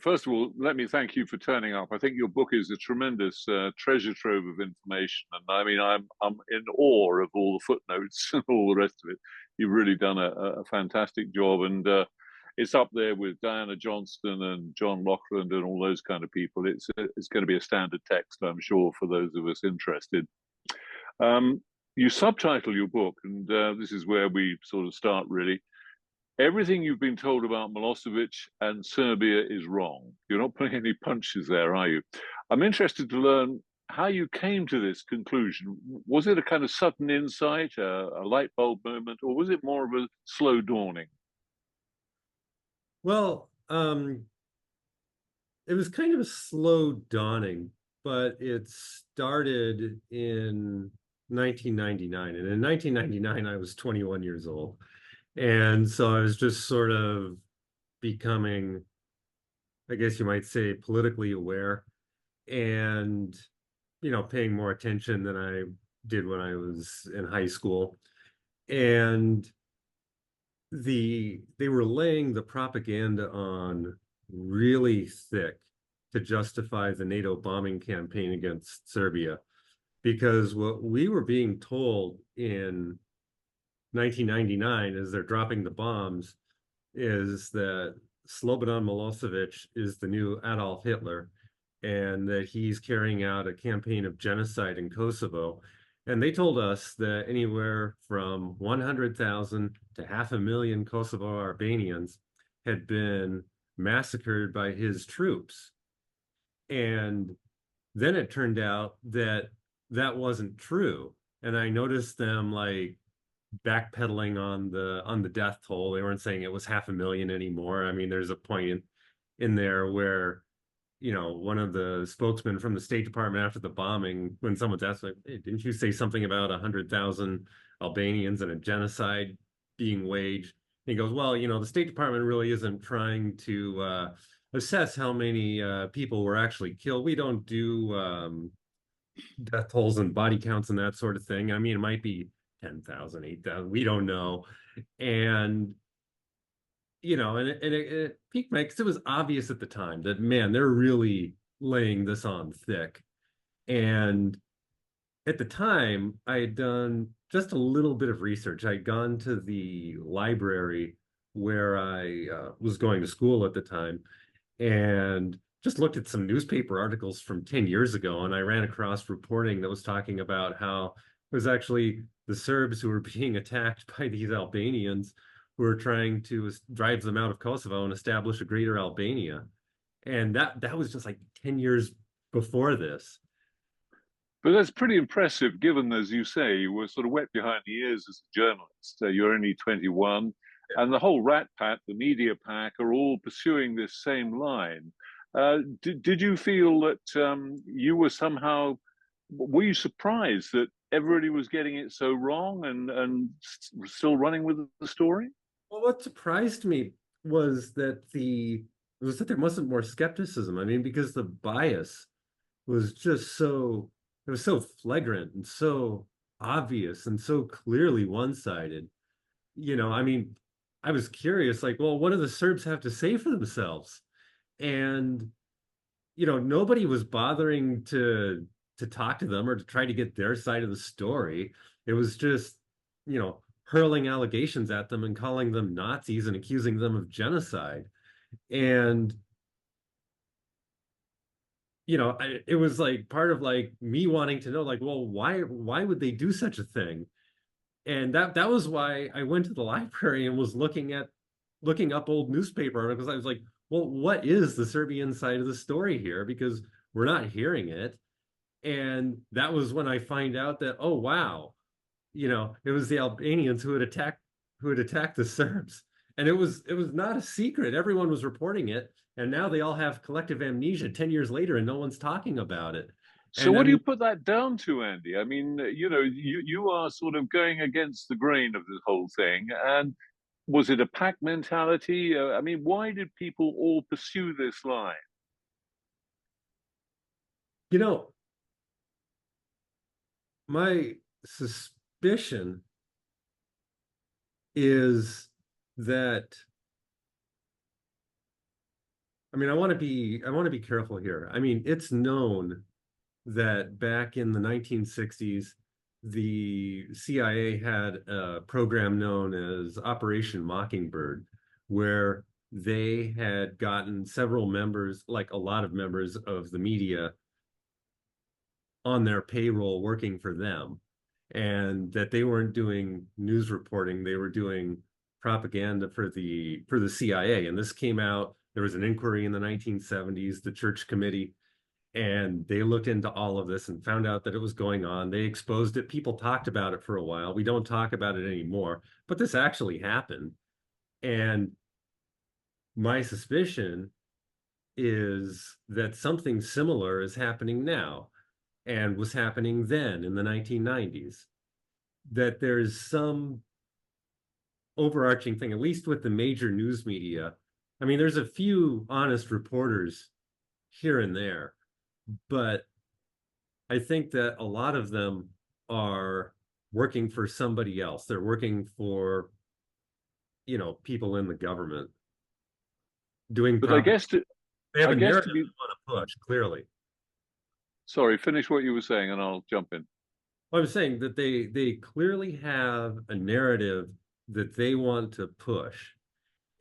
First of all, let me thank you for turning up. I think your book is a tremendous treasure trove of information, and I mean, I'm in awe of all the footnotes and all the rest of it. You've really done a fantastic job, and it's up there with Diana Johnston and John Lockland and all those kind of people. It's going to be a standard text, I'm sure, for those of us interested. You subtitle your book, and this is where we sort of start really. Everything you've been told about Milosevic and Serbia is wrong. You're not putting any punches there, are you? I'm interested to learn how you came to this conclusion. Was it a kind of sudden insight, a light bulb moment, or was it more of a slow dawning? Well, it was kind of a slow dawning, but it started in 1999. And in 1999, I was 21 years old. And so I was just sort of becoming, I guess you might say, politically aware and, paying more attention than I did when I was in high school. And they were laying the propaganda on really thick to justify the NATO bombing campaign against Serbia. Because what we were being told in 1999, as they're dropping the bombs, is that Slobodan Milosevic is the new Adolf Hitler, and that he's carrying out a campaign of genocide in Kosovo. And they told us that anywhere from 100,000 to 500,000 Kosovo Albanians had been massacred by his troops. And then it turned out that that wasn't true. And I noticed them like backpedaling on the death toll. They weren't saying it was 500,000 anymore. I mean, there's a point in there where, one of the spokesmen from the State Department after the bombing, when someone's asked, like, hey, didn't you say something about 100,000 Albanians and a genocide being waged? And he goes, well, the State Department really isn't trying to assess how many people were actually killed. We don't do death tolls and body counts and that sort of thing. I mean, it might be 10,000, 8,000, we don't know. And, it piqued my, because it was obvious at the time that, man, they're really laying this on thick. And at the time, I had done just a little bit of research. I'd gone to the library where I was going to school at the time and just looked at some newspaper articles from 10 years ago. And I ran across reporting that was talking about how it was actually the Serbs who were being attacked by these Albanians who were trying to drive them out of Kosovo and establish a greater Albania. And that was just like 10 years before this. But that's pretty impressive, given, as you say, you were sort of wet behind the ears as a journalist. You're only 21, and the whole rat pack, the media pack, are all pursuing this same line. Did you feel that you were somehow, were you surprised that everybody was getting it so wrong and still running with the story? Well, what surprised me was that there wasn't more skepticism. I mean, because the bias was just it was so flagrant and so obvious and so clearly one-sided. I mean, I was curious, like, well, what do the Serbs have to say for themselves? And, nobody was bothering to talk to them or to try to get their side of the story. It was just, hurling allegations at them and calling them Nazis and accusing them of genocide. And, it was like part of like me wanting to know, like, well, why would they do such a thing? And that was why I went to the library and was looking up old newspaper articles. I was like, well, what is the Serbian side of the story here? Because we're not hearing it. And that was when I find out that, oh, wow, it was the Albanians who had attacked the Serbs. And it was not a secret. Everyone was reporting it. And now they all have collective amnesia 10 years later and no one's talking about it. So And what I do you mean, put that down to, Andy? I mean, you are sort of going against the grain of this whole thing. And was it a pack mentality? I mean, why did people all pursue this line? you know, my suspicion is that I mean, I want to be careful here. I mean, it's known that back in the 1960s, the CIA had a program known as Operation Mockingbird, where they had gotten several members, like a lot of members of the media, on their payroll working for them, and that they weren't doing news reporting, they were doing propaganda for the CIA. And this came out, there was an inquiry in the 1970s, the Church Committee, and they looked into all of this and found out that it was going on. They exposed it. People talked about it for a while. We don't talk about it anymore, but this actually happened. And my suspicion is that something similar is happening now and was happening then in the 1990s. That there's some overarching thing, at least with the major news media. I mean, there's a few honest reporters here and there, but I think that a lot of them are working for somebody else. They're working for, people in the government doing But I propaganda. guess to They have I a guess narrative to they be want to push, clearly. sorry, finish what you were saying, and I'll jump in. I'm saying that they clearly have a narrative that they want to push,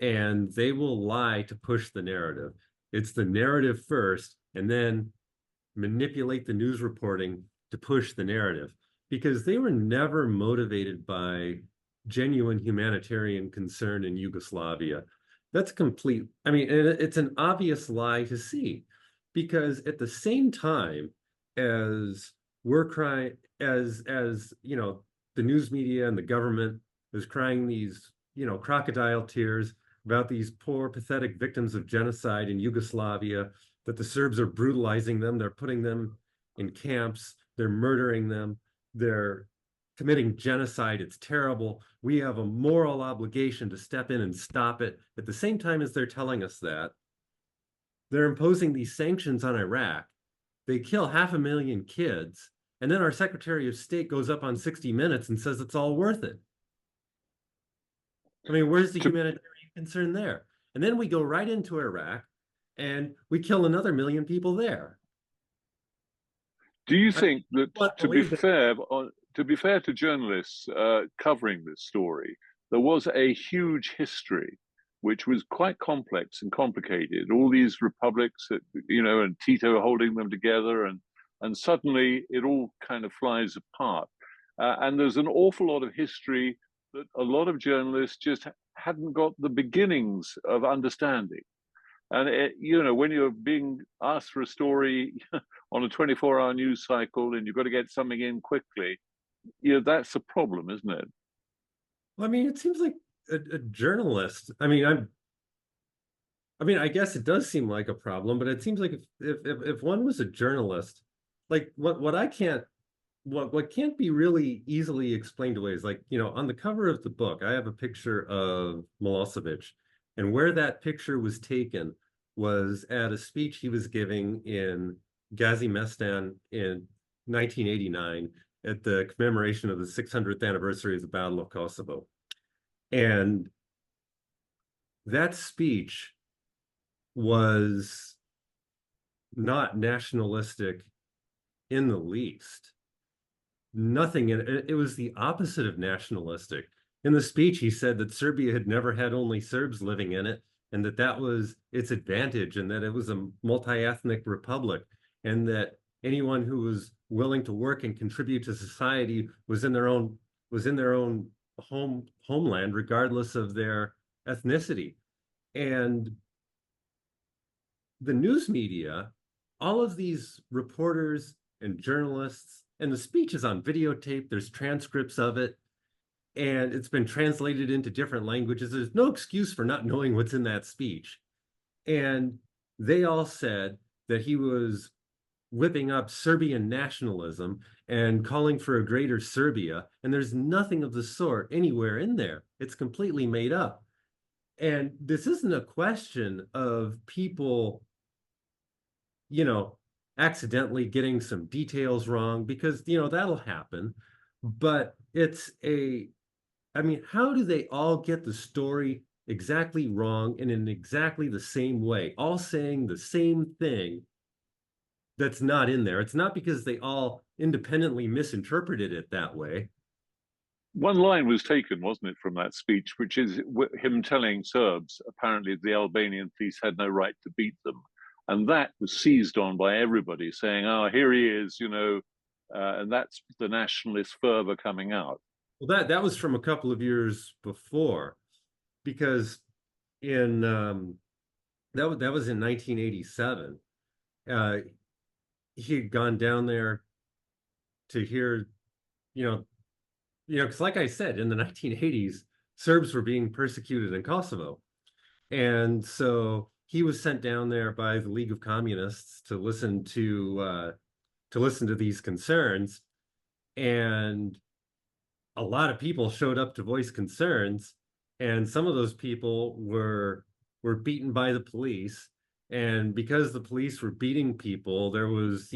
and they will lie to push the narrative. It's the narrative first, and then manipulate the news reporting to push the narrative, because they were never motivated by genuine humanitarian concern in Yugoslavia. That's complete. I mean, it's an obvious lie to see, because at the same time as we're crying, as the news media and the government is crying these, crocodile tears about these poor, pathetic victims of genocide in Yugoslavia, that the Serbs are brutalizing them, they're putting them in camps, they're murdering them, they're committing genocide, it's terrible. We have a moral obligation to step in and stop it. At the same time as they're telling us that, they're imposing these sanctions on Iraq. They kill 500,000 kids, and then our Secretary of State goes up on 60 Minutes and says it's all worth it. I mean, where's the To, humanitarian concern there? And then we go right into Iraq and we kill another 1,000,000 people there. do you I think that, can't to be believe that. fair, to journalists covering this story, there was a huge history which was quite complex and complicated. All these republics, and Tito holding them together, and suddenly it all kind of flies apart. And there's an awful lot of history that a lot of journalists just hadn't got the beginnings of understanding. And when you're being asked for a story on a 24-hour news cycle, and you've got to get something in quickly, that's a problem, isn't it? Well, I mean, it seems like a journalist. I mean, I guess it does seem like a problem, but it seems like if one was a journalist, like what can't be really easily explained away is, like, on the cover of the book, I have a picture of Milosevic, and where that picture was taken was at a speech he was giving in Gazimestan in 1989 at the commemoration of the 600th anniversary of the Battle of Kosovo. And that speech was not nationalistic in the least. Nothing in it. It was the opposite of nationalistic. In the speech, he said that Serbia had never had only Serbs living in it, and that was its advantage, and that it was a multi-ethnic republic, and that anyone who was willing to work and contribute to society was in their own homeland, regardless of their ethnicity. And the news media, all of these reporters and journalists, and the speech is on videotape, there's transcripts of it, and it's been translated into different languages. There's no excuse for not knowing what's in that speech. And they all said that he was whipping up Serbian nationalism and calling for a greater Serbia. And there's nothing of the sort anywhere in there. It's completely made up. And this isn't a question of people, accidentally getting some details wrong, because, that'll happen. But I mean, how do they all get the story exactly wrong and in exactly the same way, all saying the same thing that's not in there. It's not because they all independently misinterpreted it that way. One line was taken, wasn't it, from that speech, which is him telling Serbs apparently the Albanian police had no right to beat them. And that was seized on by everybody, saying, oh, here he is, and that's the nationalist fervor coming out. Well, that was from a couple of years before, because in that was in 1987. Uh, he had gone down there to hear, you know, because like I said, in the 1980s, Serbs were being persecuted in Kosovo. And so he was sent down there by the League of Communists to listen to these concerns. And a lot of people showed up to voice concerns, and some of those people were beaten by the police. And because the police were beating people, there was,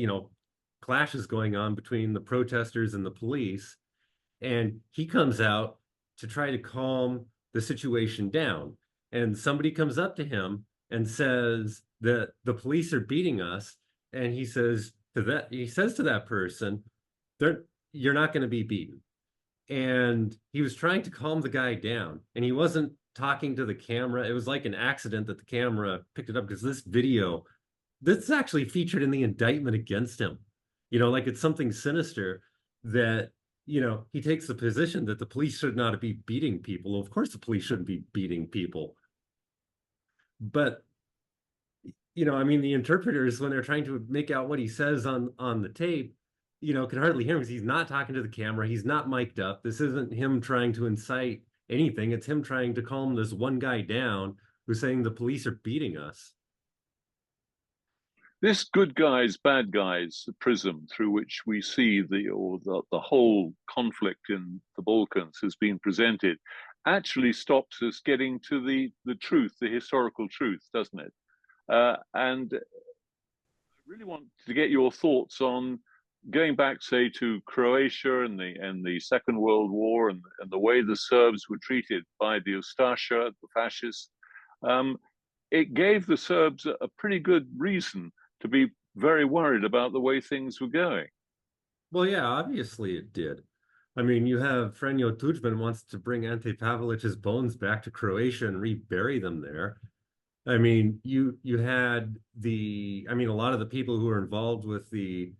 clashes going on between the protesters and the police. And he comes out to try to calm the situation down. And somebody comes up to him and says that the police are beating us. And he says to that person, you're not going to be beaten. And he was trying to calm the guy down, and he wasn't talking to the camera. It was like an accident that the camera picked it up, because this is actually featured in the indictment against him. Like it's something sinister that, he takes the position that the police should not be beating people. Of course, the police shouldn't be beating people. But, I mean, the interpreters, when they're trying to make out what he says on the tape, can hardly hear him because he's not talking to the camera. He's not mic'd up. This isn't him trying to incite anything. It's him trying to calm this one guy down who's saying the police are beating us. This good guys, bad guys prism through which we see the whole conflict in the Balkans has been presented actually stops us getting to the truth, the historical truth, doesn't it? And I really want to get your thoughts on going back, say, to Croatia and the Second World War, and the way the Serbs were treated by the Ustasha, the fascists. It gave the Serbs a pretty good reason to be very worried about the way things were going. Well, yeah, obviously it did. I mean, you have Franjo Tudjman wants to bring Ante Pavelić's bones back to Croatia and rebury them there. I mean, you had a lot of the people who were involved with the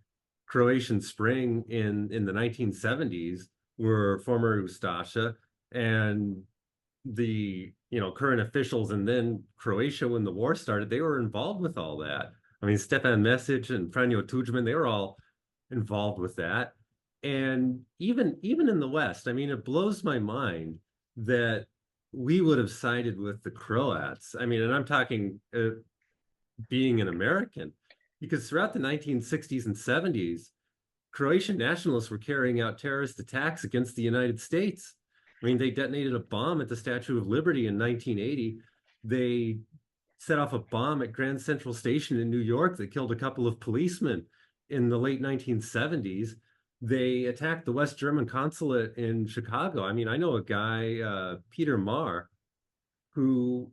Croatian Spring in the 1970s were former Ustasha, and the current officials, and then Croatia, when the war started, they were involved with all that. I mean, Stefan Mesić and Franjo Tudjman, they were all involved with that. And even in the West, I mean, it blows my mind that we would have sided with the Croats. I mean, and I'm talking being an American, because throughout the 1960s and 70s, Croatian nationalists were carrying out terrorist attacks against the United States. I mean, they detonated a bomb at the Statue of Liberty in 1980. They set off a bomb at Grand Central Station in New York that killed a couple of policemen in the late 1970s. They attacked the West German consulate in Chicago. I mean, I know a guy, Peter Marr, who,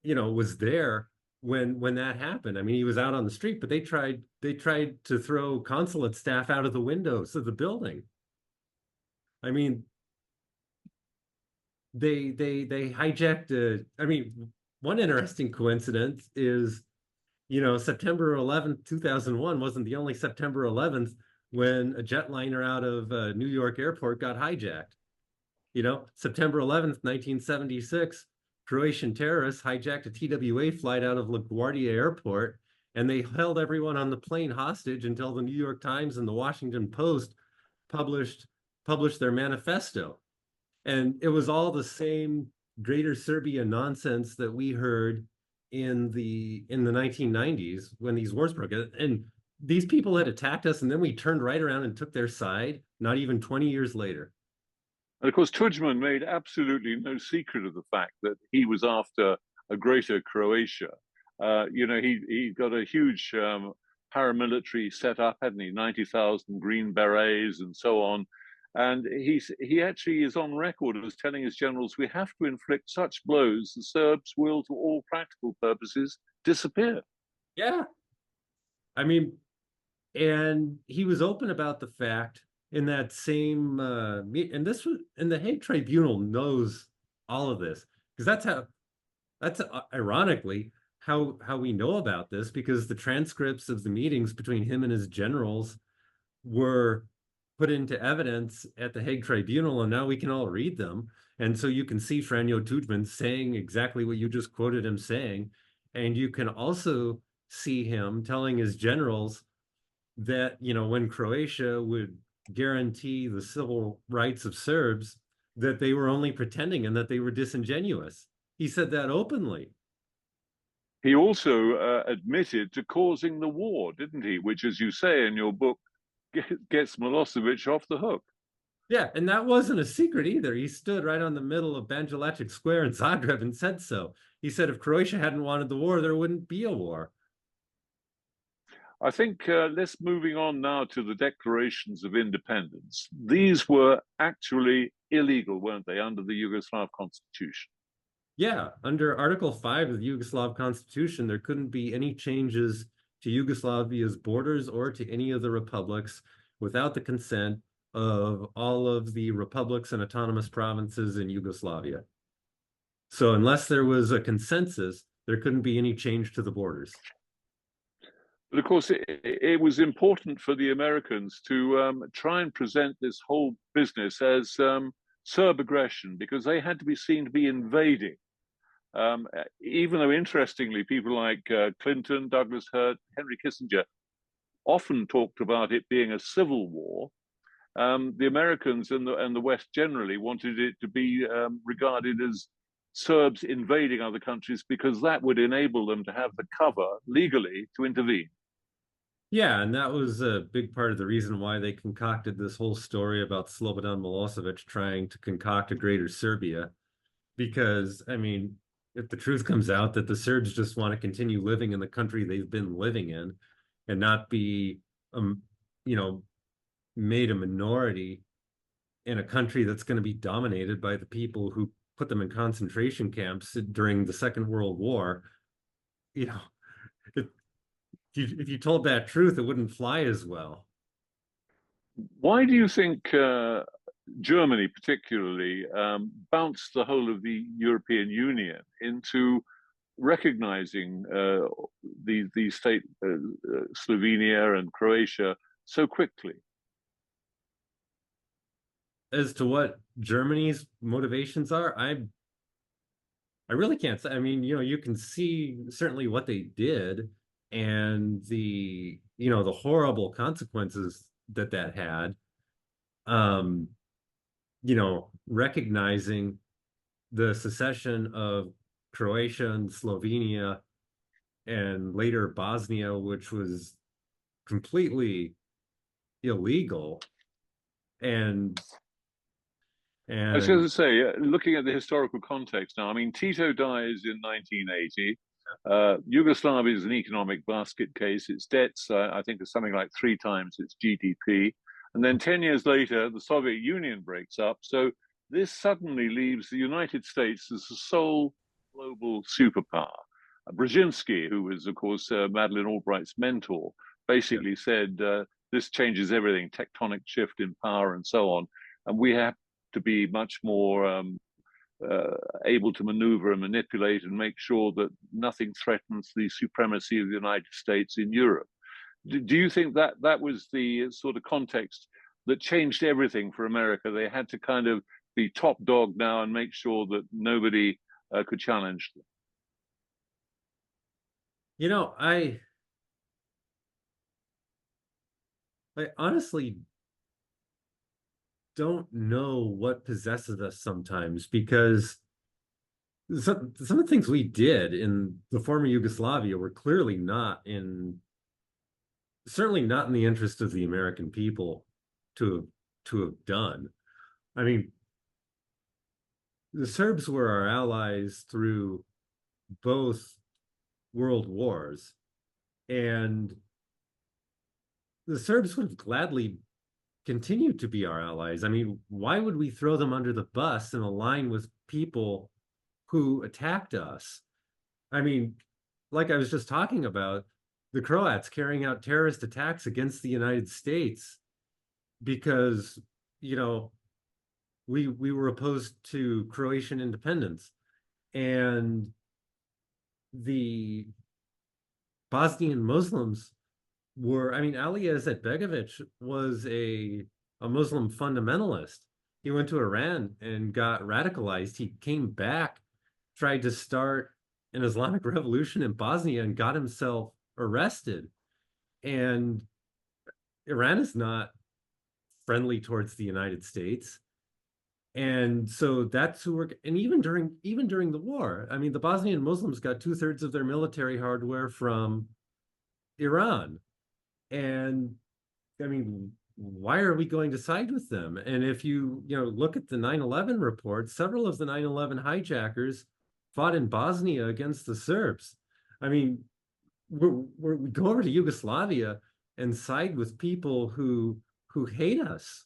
was there when that happened. I mean, he was out on the street, but they tried to throw consulate staff out of the windows of the building. I mean, they hijacked one interesting coincidence is, September 11th, 2001 wasn't the only September 11th when a jetliner out of New York airport got hijacked. September 11th, 1976, Croatian terrorists hijacked a TWA flight out of LaGuardia Airport, and they held everyone on the plane hostage until the New York Times and the Washington Post published their manifesto. And it was all the same Greater Serbia nonsense that we heard in the 1990s when these wars broke out. And these people had attacked us, and then we turned right around and took their side, not even 20 years later. And of course, Tudjman made absolutely no secret of the fact that he was after a greater Croatia. He got a huge paramilitary set up, hadn't he? 90,000 Green Berets and so on. And he actually is on record as telling his generals, we have to inflict such blows the Serbs will, to all practical purposes, disappear. Yeah. I mean, and he was open about the fact in that same and this was, and the Hague Tribunal knows all of this, because that's ironically how we know about this, because the transcripts of the meetings between him and his generals were put into evidence at the Hague Tribunal, and now we can all read them. And so you can see Franjo Tudjman saying exactly what you just quoted him saying. And you can also see him telling his generals that, you know, when Croatia would guarantee the civil rights of Serbs, that they were only pretending and that they were disingenuous. He said that openly. He also admitted to causing the war, didn't he? Which, as you say in your book, gets Milosevic off the hook. Yeah, and that wasn't a secret either. He stood right on the middle of Banja Luka Square in Zagreb and said so. He said if Croatia hadn't wanted the war, there wouldn't be a war. I think let's moving on now to the declarations of independence. These were actually illegal, weren't they, under the Yugoslav constitution? Yeah, under Article 5 of the Yugoslav Constitution, there couldn't be any changes to Yugoslavia's borders or to any of the republics without the consent of all of the republics and autonomous provinces in Yugoslavia. So unless there was a consensus, there couldn't be any change to the borders. But of course, it was important for the Americans to try and present this whole business as Serb aggression, because they had to be seen to be invading. Even though, interestingly, people like Clinton, Douglas Hurt, Henry Kissinger often talked about it being a civil war, the Americans and the West generally wanted it to be regarded as Serbs invading other countries, because that would enable them to have the cover legally to intervene. Yeah, and that was a big part of the reason why they concocted this whole story about Slobodan Milosevic trying to concoct a greater Serbia. Because, I mean, if the truth comes out that the Serbs just want to continue living in the country they've been living in and not be, you know, made a minority in a country that's going to be dominated by the people who put them in concentration camps during the Second World War, you know, if you told that truth, it wouldn't fly as well. Why do you think Germany, particularly, bounced the whole of the European Union into recognizing the state, Slovenia and Croatia, so quickly? As to what Germany's motivations are, I really can't say. I mean, you know, you can see certainly what they did and the, you know, the horrible consequences that had. You know, recognizing the secession of Croatia and Slovenia and later Bosnia, which was completely illegal. And I was going to say, looking at the historical context now, I mean, Tito dies in 1980. Yugoslavia is an economic basket case. Its debts, I think, are something like 3 times its GDP. And then 10 years later, the Soviet Union breaks up. So this suddenly leaves the United States as the sole global superpower. Brzezinski, who was, of course, Madeleine Albright's mentor, basically said, this changes everything, tectonic shift in power and so on. And we have to be much more able to maneuver and manipulate and make sure that nothing threatens the supremacy of the United States in Europe. Do you think that that was the sort of context that changed everything for America? They had to kind of be top dog now and make sure that nobody could challenge them. you know, I honestly don't know what possesses us sometimes, because some of the things we did in the former Yugoslavia were clearly certainly not in the interest of the American people to have done. I mean, the Serbs were our allies through both world wars, and the Serbs would have gladly continue to be our allies. I mean, why would we throw them under the bus and align with people who attacked us? I mean, like I was just talking about, the Croats carrying out terrorist attacks against the United States because, you know, we were opposed to Croatian independence. And the Bosnian Muslims were, I mean, Alija Izetbegovic was a Muslim fundamentalist. He went to Iran and got radicalized. He came back, tried to start an Islamic revolution in Bosnia and got himself arrested. And Iran is not friendly towards the United States. And so that's who we're, and even during the war, I mean, the Bosnian Muslims got 2/3 of their military hardware from Iran. And I mean, why are we going to side with them? And if you look at the 9/11 report, several of the 9/11 hijackers fought in Bosnia against the Serbs. I mean, we go over to Yugoslavia and side with people who hate us.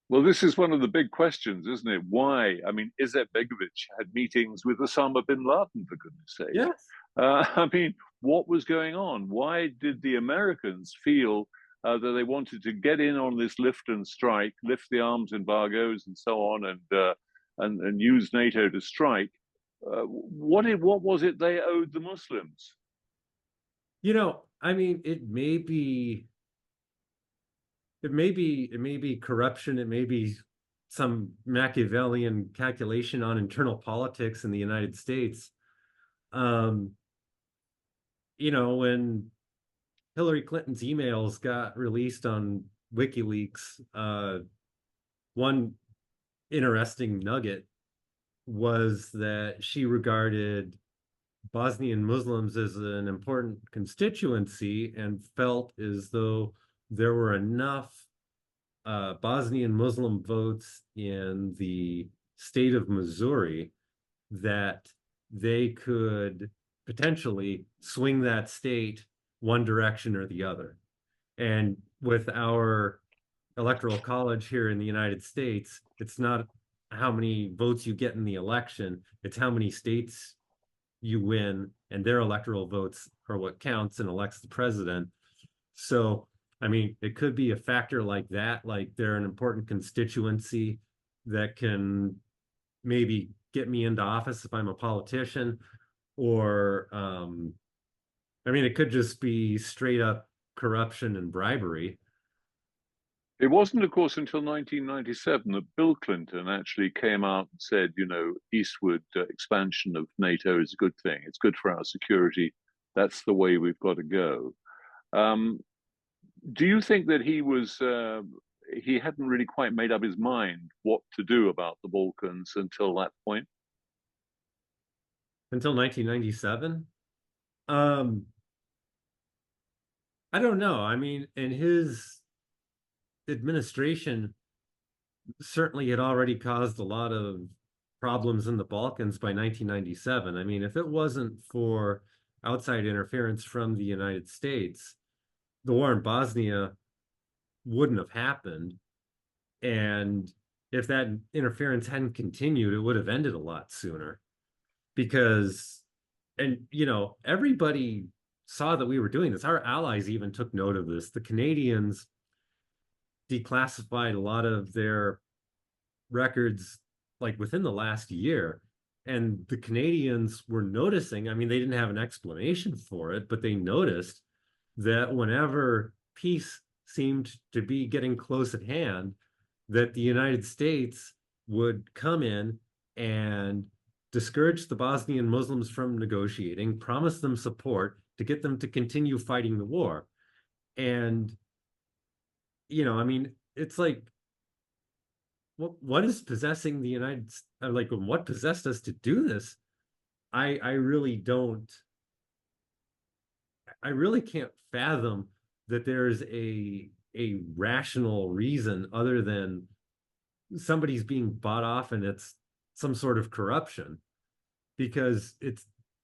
Well, this is one of the big questions, isn't it? Why? I mean, Izetbegovic had meetings with Osama bin Laden, for goodness sake. Yes. I mean, what was going on? Why did the Americans feel that they wanted to get in on this lift and strike, lift the arms embargoes and so on, and use NATO to strike? What was it they owed the Muslims? I mean, it may be corruption, it may be some Machiavellian calculation on internal politics in the United States. When Hillary Clinton's emails got released on WikiLeaks, one interesting nugget was that she regarded Bosnian Muslims as an important constituency and felt as though there were enough Bosnian Muslim votes in the state of Missouri that they could potentially swing that state one direction or the other. And with our electoral college here in the United States, it's not how many votes you get in the election, it's how many states you win, and their electoral votes are what counts and elects the president. So, I mean, it could be a factor like that, like they're an important constituency that can maybe get me into office if I'm a politician, or I mean, it could just be straight up corruption and bribery. It wasn't, of course, until 1997 that Bill Clinton actually came out and said, eastward expansion of NATO is a good thing. It's good for our security. That's the way we've got to go. Do you think that he hadn't really quite made up his mind what to do about the Balkans until that point? Until 1997? I don't know. I mean, in his administration, certainly had already caused a lot of problems in the Balkans by 1997. I mean, if it wasn't for outside interference from the United States, the war in Bosnia wouldn't have happened. And if that interference hadn't continued, it would have ended a lot sooner. Because, and everybody saw that we were doing this. Our allies even took note of this. The Canadians declassified a lot of their records like within the last year. And the Canadians were noticing, I mean, they didn't have an explanation for it, but they noticed that whenever peace seemed to be getting close at hand, that the United States would come in and discourage the Bosnian Muslims from negotiating, promise them support to get them to continue fighting the war. And, I mean, it's like, what is possessing the United States? Like, what possessed us to do this? I really can't fathom that there's a rational reason other than somebody's being bought off and it's some sort of corruption, because it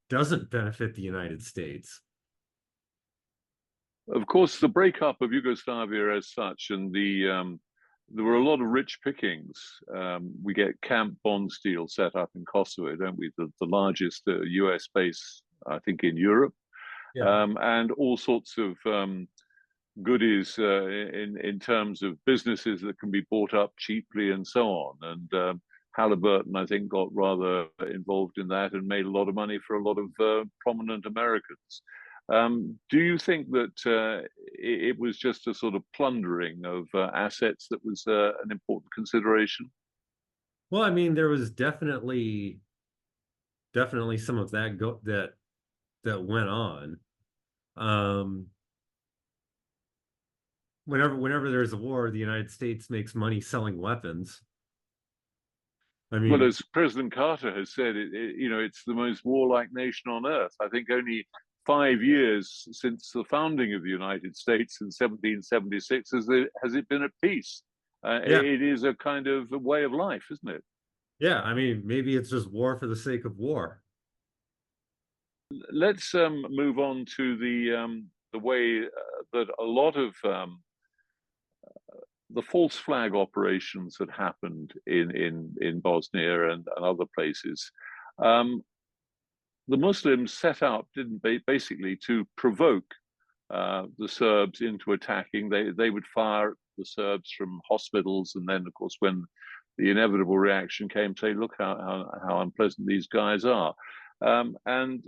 doesn't benefit the United States. Of course, the breakup of Yugoslavia as such and the there were a lot of rich pickings. We get Camp Bondsteel set up in Kosovo, don't we? The largest US base, I think, in Europe, Yeah. and all sorts of goodies in terms of businesses that can be bought up cheaply and so on. And Halliburton, I think, got rather involved in that and made a lot of money for a lot of prominent Americans. Do you think that it was just a sort of plundering of assets that was an important consideration? Well, I mean, there was definitely some of that went on. Um, whenever there's a war, the United States makes money selling weapons. I Well, mean, as President Carter has said, it's the most warlike nation on earth. I think only 5 years since the founding of the United States in 1776 has it been at peace. yeah, It is a kind of a way of life, isn't it? yeah. I mean, maybe it's just war for the sake of war. Let's move on to the way that a lot of the false flag operations that happened in Bosnia and other places. Um, the Muslims set out, didn't they, basically to provoke the Serbs into attacking. They would fire at the Serbs from hospitals, and then, of course, when the inevitable reaction came, say, look how unpleasant these guys are. And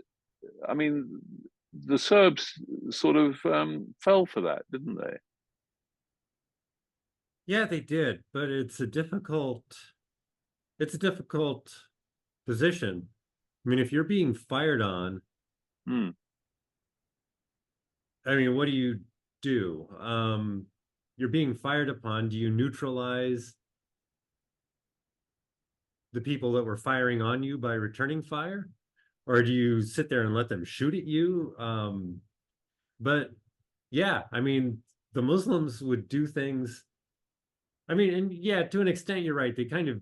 I mean, the Serbs sort of fell for that, didn't they? Yeah, they did, but it's a difficult position. I mean, if you're being fired on, Hmm. I mean, what do you do? You're being fired upon. Do you neutralize the people that were firing on you by returning fire? Or do you sit there and let them shoot at you? But yeah, I mean, the Muslims would do things. I mean, and yeah, to an extent, you're right. They kind of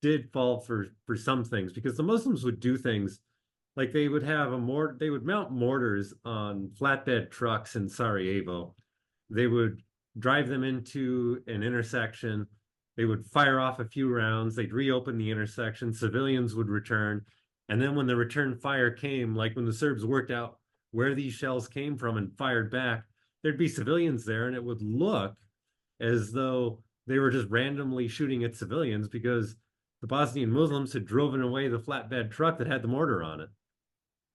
did fall for some things because the Muslims would do things like they would mount mortars on flatbed trucks in Sarajevo. They would drive them into an intersection. They would fire off a few rounds. They'd reopen the intersection. Civilians would return. And then when the return fire came, like when the Serbs worked out where these shells came from and fired back, there'd be civilians there, and it would look as though they were just randomly shooting at civilians because the Bosnian Muslims had driven away the flatbed truck that had the mortar on it.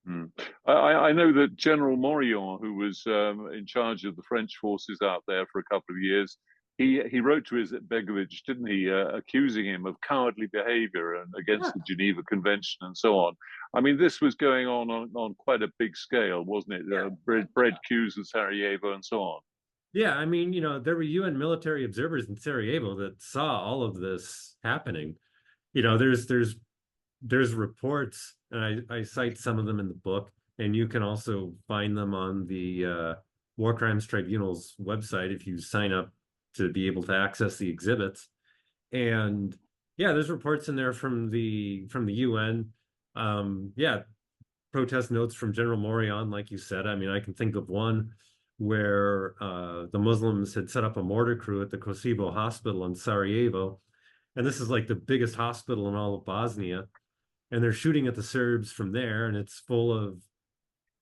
Hmm. I know that General Morillon, who was in charge of the French forces out there for a couple of years, he wrote to Izetbegovic, didn't he, accusing him of cowardly behavior and Yeah. against the Geneva Convention and so on. I mean, this was going on quite a big scale, wasn't it? Yeah. Bread queues in Sarajevo and so on. Yeah, I mean, there were UN military observers in Sarajevo that saw all of this happening. There's reports, and I cite some of them in the book, and you can also find them on the War Crimes Tribunal's website if you sign up to be able to access the exhibits. And yeah, there's reports in there from the UN. Yeah, protest notes from General Morillon, like you said. I mean, I can think of one where the Muslims had set up a mortar crew at the Kosovo hospital in Sarajevo. And this is like the biggest hospital in all of Bosnia. And they're shooting at the Serbs from there, and it's full of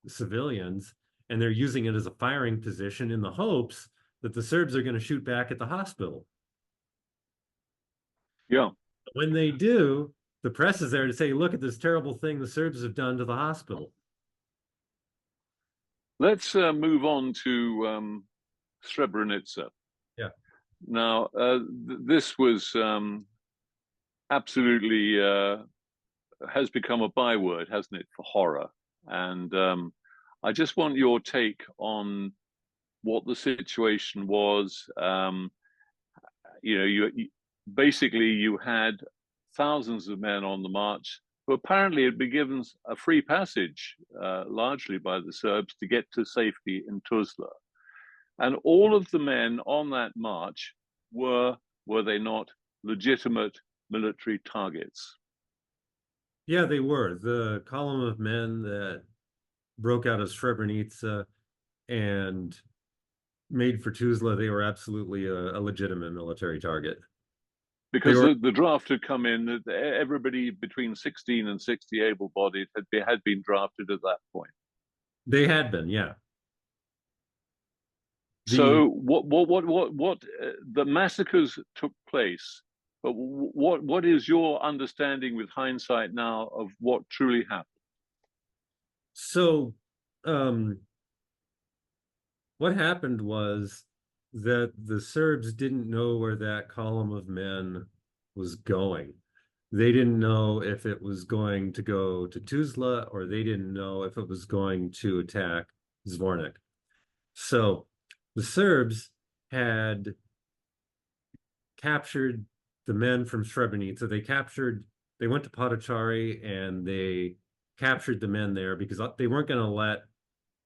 civilians. And they're using it as a firing position in the hopes that the Serbs are going to shoot back at the hospital. Yeah. When they do, the press is there to say, look at this terrible thing the Serbs have done to the hospital. Let's move on to Srebrenica. Yeah. Now, this was absolutely has become a byword, hasn't it, for horror? And I just want your take on what the situation was. You basically you had thousands of men on the march who apparently had been given a free passage, largely by the Serbs, to get to safety in Tuzla. And all of the men on that march were they not, legitimate military targets? Yeah, they were. The column of men that broke out of Srebrenica and made for Tuzla, they were absolutely a legitimate military target. They Because were, the draft had come in, that everybody between 16 and 60 able-bodied had been drafted at that point. they had been, yeah. The So the massacres took place, but what is your understanding with hindsight now of what truly happened? so what happened was that the Serbs didn't know where that column of men was going. They didn't know if it was going to go to Tuzla, or they didn't know if it was going to attack Zvornik. So the Serbs had captured the men from Srebrenica. They went to Potocari and they captured the men there because they weren't going to let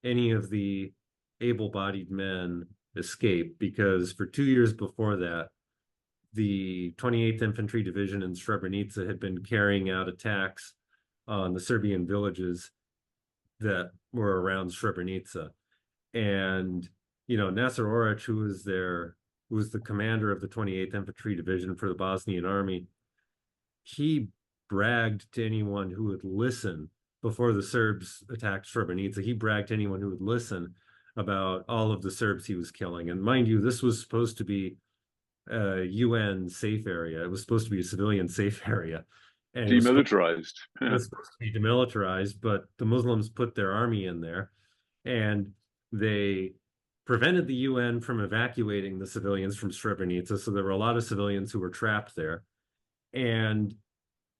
any of the able-bodied men escape, because for 2 years before that, the 28th Infantry Division in Srebrenica had been carrying out attacks on the Serbian villages that were around Srebrenica. And, Nasser Oric, who was the commander of the 28th Infantry Division for the Bosnian Army, he bragged to anyone who would listen before the Serbs attacked Srebrenica. He bragged to anyone who would listen about all of the Serbs he was killing. And mind you, this was supposed to be a UN safe area. It was supposed to be a civilian safe area. And Demilitarized. it was supposed to be demilitarized, but the Muslims put their army in there and they prevented the UN from evacuating the civilians from Srebrenica. So there were a lot of civilians who were trapped there. And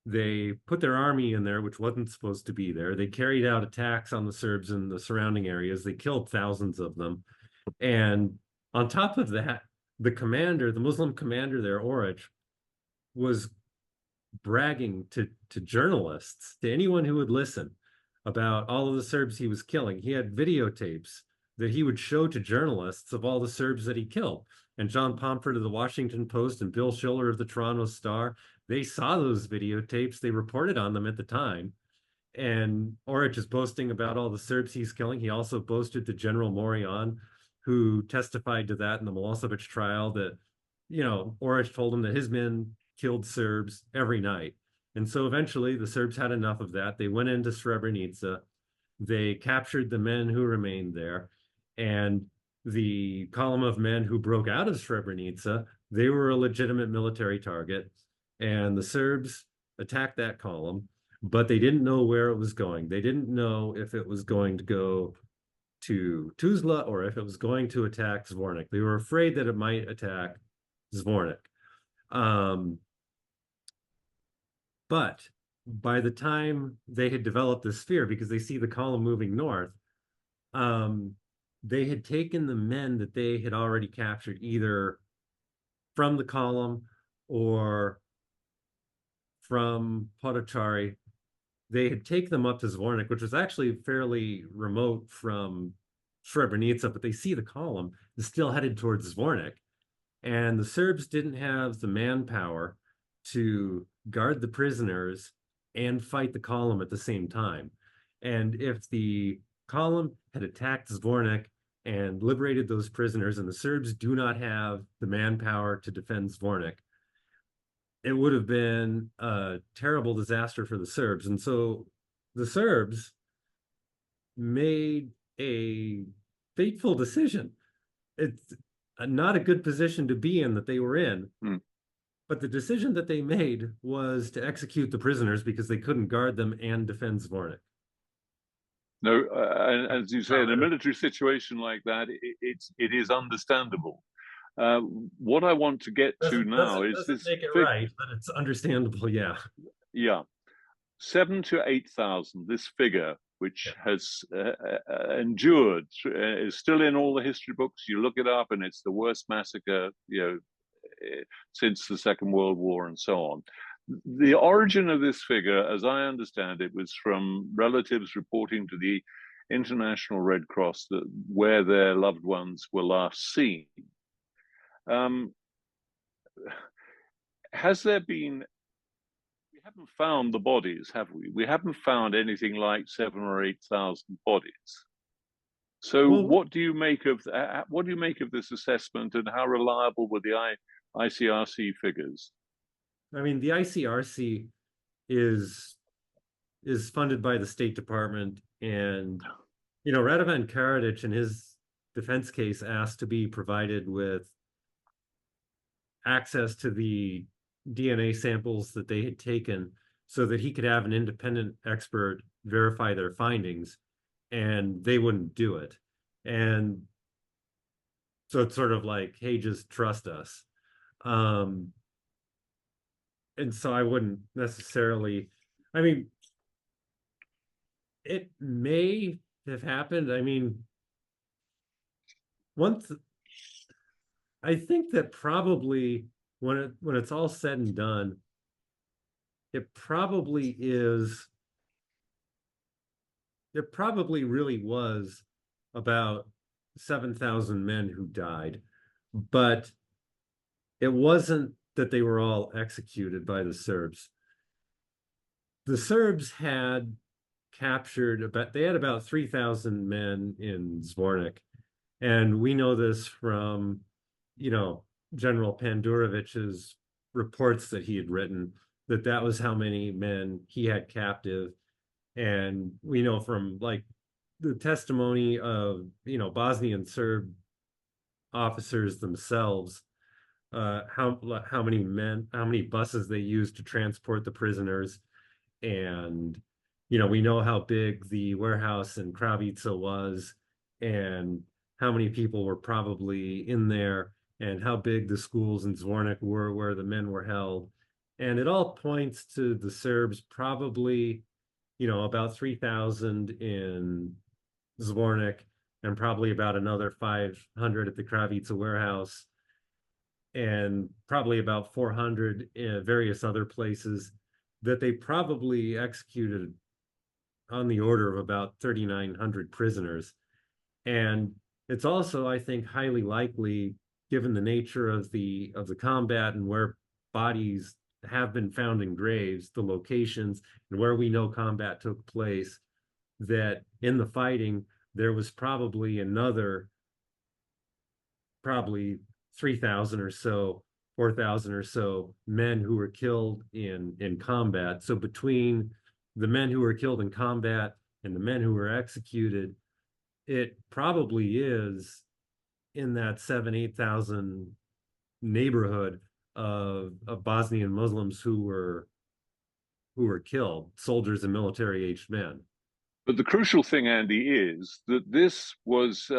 they put their army in there, which wasn't supposed to be there. They carried out attacks on the Serbs in the surrounding areas. They killed thousands of them. And on top of that, the Muslim commander there, Oric, was bragging to journalists, to anyone who would listen, about all of the Serbs he was killing. He had videotapes that he would show to journalists of all the Serbs that he killed. And John Pomfret of the Washington Post and Bill Schiller of the Toronto Star, they saw those videotapes. They reported on them at the time. And Oric is boasting about all the Serbs he's killing. He also boasted to General Morion, who testified to that in the Milosevic trial, that, Oric told him that his men killed Serbs every night. And so eventually the Serbs had enough of that. They went into Srebrenica. They captured the men who remained there. And the column of men who broke out of Srebrenica, they were a legitimate military target. And the Serbs attacked that column, but they didn't know where it was going. They didn't know if it was going to go to Tuzla or if it was going to attack Zvornik. They were afraid that it might attack Zvornik. But by the time they had developed this fear, because they see the column moving north, they had taken the men that they had already captured, either from the column or from Potocari. They had taken them up to Zvornik, which was actually fairly remote from Srebrenica, but they see the column is still headed towards Zvornik. And the Serbs didn't have the manpower to guard the prisoners and fight the column at the same time. And if the column had attacked Zvornik and liberated those prisoners, and the Serbs do not have the manpower to defend Zvornik, it would have been a terrible disaster for the Serbs. And so the Serbs made a fateful decision. It's not a good position to be in that they were in. But the decision that they made was to execute the prisoners because they couldn't guard them and defend Zvornik. No, and as you say, in a military situation like that, it is understandable. What I want to get to now is this. Make it right, but it's understandable, yeah. Yeah. 7,000 to 8,000, this figure, which has endured, is still in all the history books. You look it up, and it's the worst massacre, since the Second World War, and so on. The origin of this figure, as I understand it, was from relatives reporting to the International Red Cross that where their loved ones were last seen. Has there been? We haven't found the bodies, have we? We haven't found anything like 7,000 or 8,000 bodies. So, Well, what do you make of this assessment, and how reliable were the ICRC figures? I mean, the ICRC is funded by the State Department, and Radovan Karadzic in his defense case asked to be provided with access to the DNA samples that they had taken so that he could have an independent expert verify their findings, and they wouldn't do it. And so it's sort of like, hey, just trust us. And so I wouldn't necessarily, I mean, it may have happened. I mean, once I think that probably when it's all said and done, it probably really was about 7,000 men who died, but it wasn't that they were all executed by the Serbs. The Serbs had they had about 3,000 men in Zvornik. And we know this from, General Pandurovic's reports that he had written, that was how many men he had captive. And we know from like the testimony of, Bosnian Serb officers themselves, how many buses they used to transport the prisoners. And, we know how big the warehouse in Kravica was, and how many people were probably in there, and how big the schools in Zvornik were where the men were held. And it all points to the Serbs probably, about 3,000 in Zvornik, and probably about another 500 at the Kravica warehouse, and probably about 400 in various other places, that they probably executed on the order of about 3,900 prisoners. And it's also, I think, highly likely, given the nature of the combat and where bodies have been found in graves, the locations and where we know combat took place, that in the fighting there was probably another 3,000 or so, 4,000 or so men who were killed in combat. So between the men who were killed in combat and the men who were executed, it probably is in that 8,000 neighborhood of Bosnian Muslims who were killed, soldiers and military-aged men. But the crucial thing, Andy, is that this was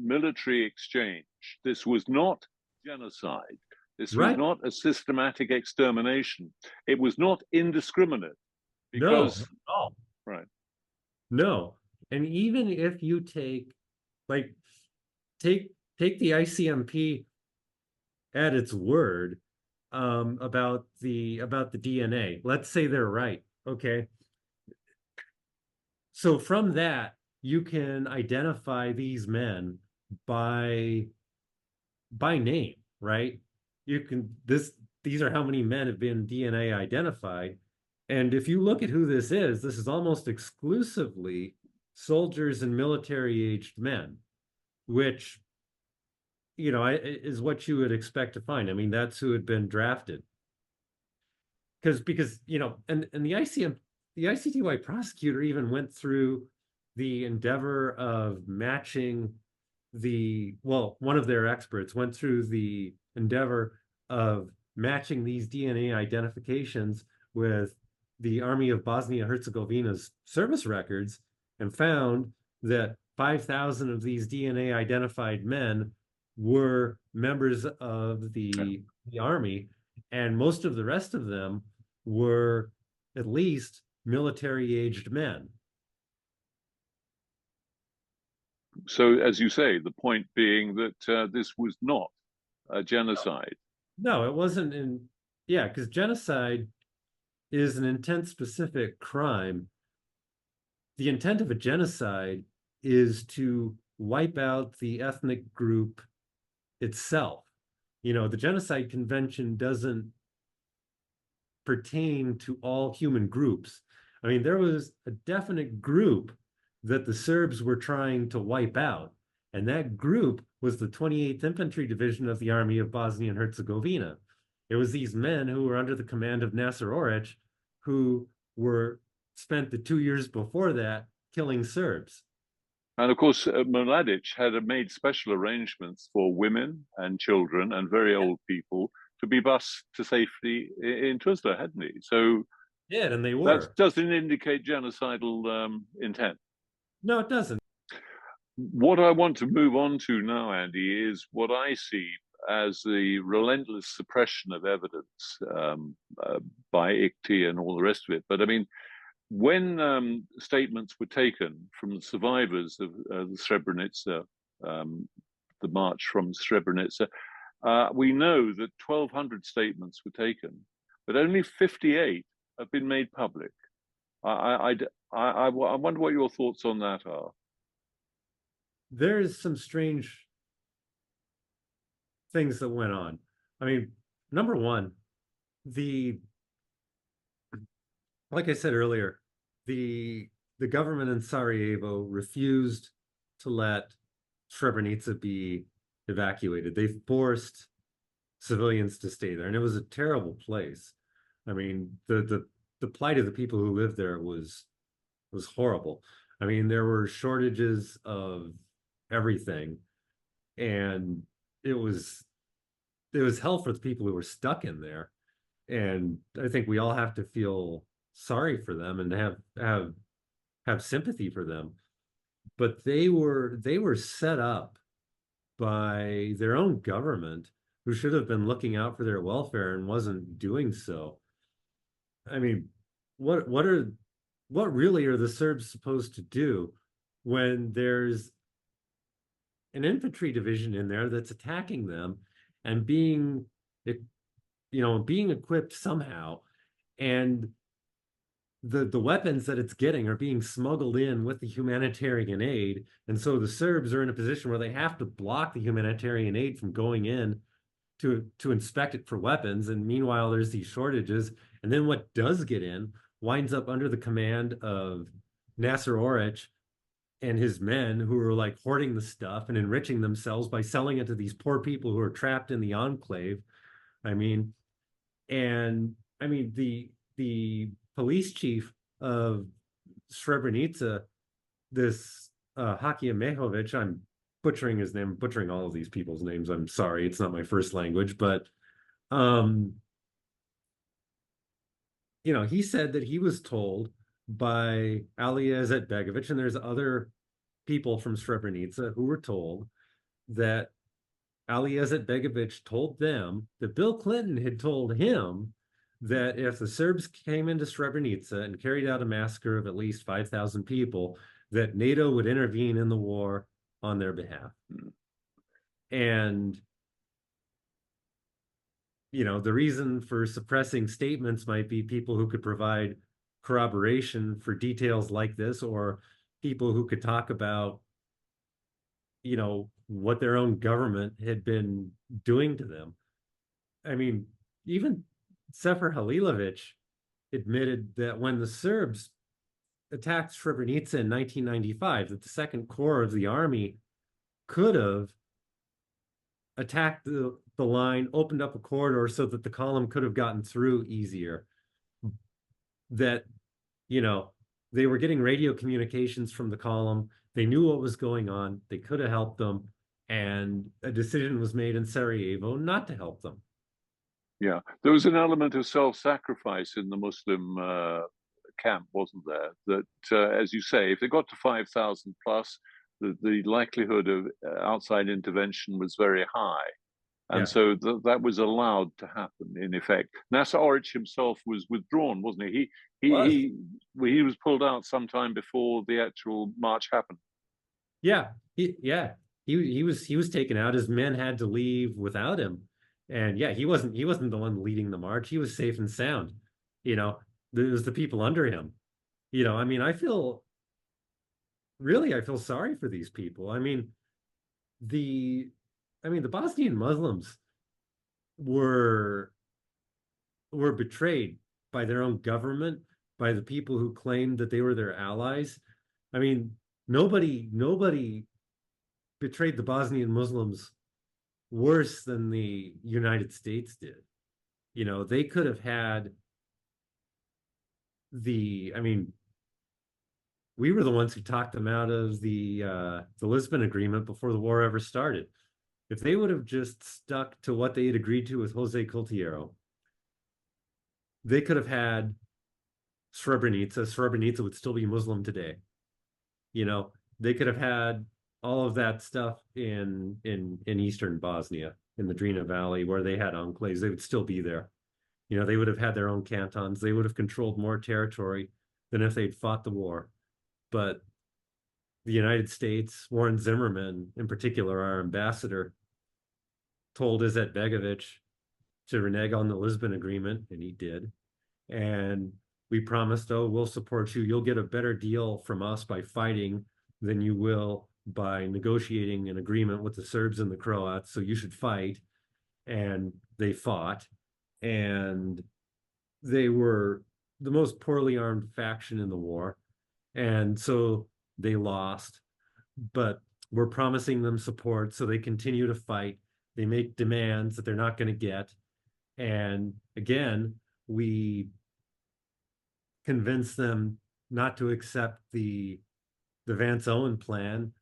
military exchange. This was not genocide. This was Right? not a systematic extermination. It was not indiscriminate. No, Because, oh, right. no. And even if you take the ICMP at its word, about the DNA, let's say they're right, okay? So from that, you can identify these men by name, right? These are how many men have been DNA identified. And if you look at who this is almost exclusively soldiers and military-aged men, which, is what you would expect to find. I mean, that's who had been drafted. Because, and the ICTY prosecutor even went through the endeavor of matching one of their experts went through the endeavor of matching these DNA identifications with the Army of Bosnia-Herzegovina's service records, and found that 5,000 of these DNA identified men were members of the army, and most of the rest of them were at least military-aged men. So, as you say, the point being that this was not a genocide. No, it wasn't because genocide is an intent-specific crime. The intent of a genocide is to wipe out the ethnic group itself. The Genocide Convention doesn't pertain to all human groups. I mean, there was a definite group that the Serbs were trying to wipe out. And that group was the 28th Infantry Division of the Army of Bosnia and Herzegovina. It was these men who were under the command of Nasser Oric, who were spent the 2 years before that killing Serbs. And of course, Mladic had made special arrangements for women and children and very old people to be bused to safety in Tuzla, hadn't he? So Yeah, and they that were. doesn't indicate genocidal intent. No, it doesn't. What I want to move on to now, Andy, is what I see as the relentless suppression of evidence by ICTY and all the rest of it. But I mean, when statements were taken from the survivors of the Srebrenica, the march from Srebrenica, we know that 1,200 statements were taken, but only 58 have been made public. I wonder what your thoughts on that are. There's some strange things that went on. I mean, number one, like I said earlier, the government in Sarajevo refused to let Srebrenica be evacuated. They forced civilians to stay there, and it was a terrible place. I mean, the plight of the people who lived there was horrible. I mean, there were shortages of everything, and it was hell for the people who were stuck in there. And I think we all have to feel sorry for them and have sympathy for them. But they were set up by their own government, who should have been looking out for their welfare and wasn't doing so. I mean, what really are the Serbs supposed to do when there's an infantry division in there that's attacking them and being equipped somehow, and the weapons that it's getting are being smuggled in with the humanitarian aid, and so the Serbs are in a position where they have to block the humanitarian aid from going in to inspect it for weapons, and meanwhile there's these shortages, and then what does get in winds up under the command of Nasser Oric and his men, who are like hoarding the stuff and enriching themselves by selling it to these poor people who are trapped in the enclave. I mean, the police chief of Srebrenica, this Hakia Mehovic, I'm butchering his name, butchering all of these people's names. I'm sorry, it's not my first language, but he said that he was told by Ali Izetbegovic, and there's other people from Srebrenica who were told that Ali Izetbegovic told them that Bill Clinton had told him that if the Serbs came into Srebrenica and carried out a massacre of at least 5,000 people, that NATO would intervene in the war on their behalf. And the reason for suppressing statements might be people who could provide corroboration for details like this, or people who could talk about, what their own government had been doing to them. I mean, even Sefer Halilovic admitted that when the Serbs attacked Srebrenica in 1995, that the Second Corps of the army could have attacked the line, opened up a corridor so that the column could have gotten through easier. That, they were getting radio communications from the column. They knew what was going on. They could have helped them. And a decision was made in Sarajevo not to help them. Yeah, there was an element of self-sacrifice in the Muslim camp, wasn't there? That, as you say, if they got to 5,000 plus, the likelihood of outside intervention was very high. And so that was allowed to happen, in effect. Nasser Oric himself was withdrawn, wasn't he? He was pulled out sometime before the actual march happened. He was taken out. His men had to leave without him. And he wasn't the one leading the march. He was safe and sound. It was the people under him. I mean, I feel sorry for these people. I mean, the Bosnian Muslims were betrayed by their own government, by the people who claimed that they were their allies. I mean, nobody betrayed the Bosnian Muslims worse than the United States did. You know, they could have had I mean, we were the ones who talked them out of the Lisbon Agreement before the war ever started. If they would have just stuck to what they had agreed to with Jose Coltiero, they could have had Srebrenica. Srebrenica would still be Muslim today. You know, they could have had all of that stuff in eastern Bosnia, in the Drina Valley, where they had enclaves. They would still be there. You know, they would have had their own cantons. They would have controlled more territory than if they'd fought the war. But the United States, Warren Zimmerman in particular, our ambassador, told Izetbegovic to renege on the Lisbon Agreement, and he did. And we promised, oh, we'll support you. You'll get a better deal from us by fighting than you will by negotiating an agreement with the Serbs and the Croats. So you should fight. And they fought. And they were the most poorly armed faction in the war. And so they lost. But we're promising them support. So they continue to fight. They make demands that they're not going to get. And again, we convince them not to accept the Vance Owen plan,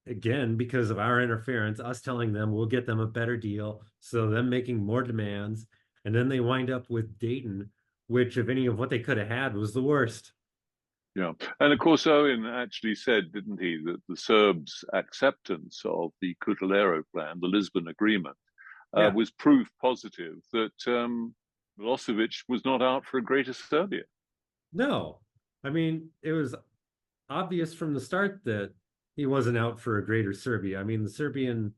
again because of our interference, us telling them we'll get them a better deal, so them making more demands, and then they wind up with Dayton, which if any of what they could have had was the worst. Yeah. And of course, Owen actually said, didn't he, that the Serbs' acceptance of the Cutolero plan, the Lisbon Agreement, Yeah. was proof positive that Milosevic was not out for a greater Serbia. No, I mean, it was obvious from the start that he wasn't out for a greater Serbia. I mean, the Serbian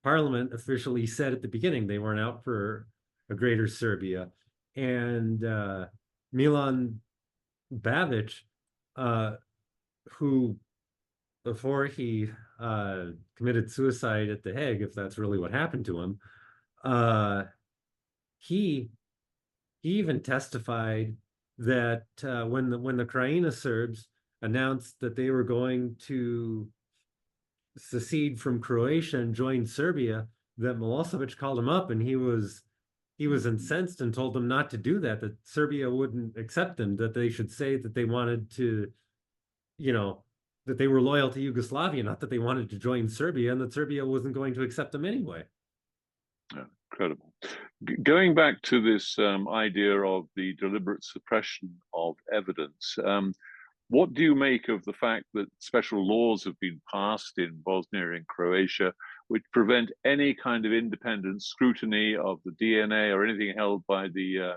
parliament officially said at the beginning they weren't out for a greater Serbia. And Milan Babic, who before he committed suicide at The Hague, if that's really what happened to him, he even testified that when the Krajina Serbs announced that they were going to secede from Croatia and join Serbia, that Milosevic called him up and he was incensed and told them not to do that, that Serbia wouldn't accept them, that they should say that they wanted to, you know, that they were loyal to Yugoslavia, not that they wanted to join Serbia, and that Serbia wasn't going to accept them anyway. Yeah, incredible. Going back to this idea of the deliberate suppression of evidence, what do you make of the fact that special laws have been passed in Bosnia and Croatia which prevent any kind of independent scrutiny of the DNA or anything held by the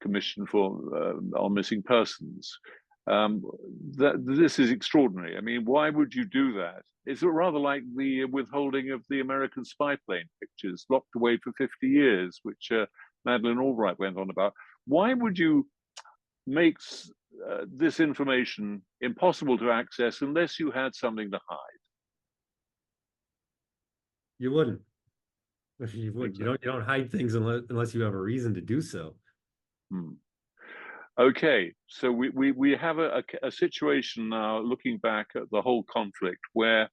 Commission on Missing Persons? This is extraordinary. I mean, why would you do that? It's rather like the withholding of the American spy plane pictures locked away for 50 years, which Madeleine Albright went on about. Why would you make this information impossible to access unless you had something to hide? You wouldn't. You would. Exactly. You don't hide things unless you have a reason to do so. Hmm. Okay, so we have a situation now, looking back at the whole conflict, where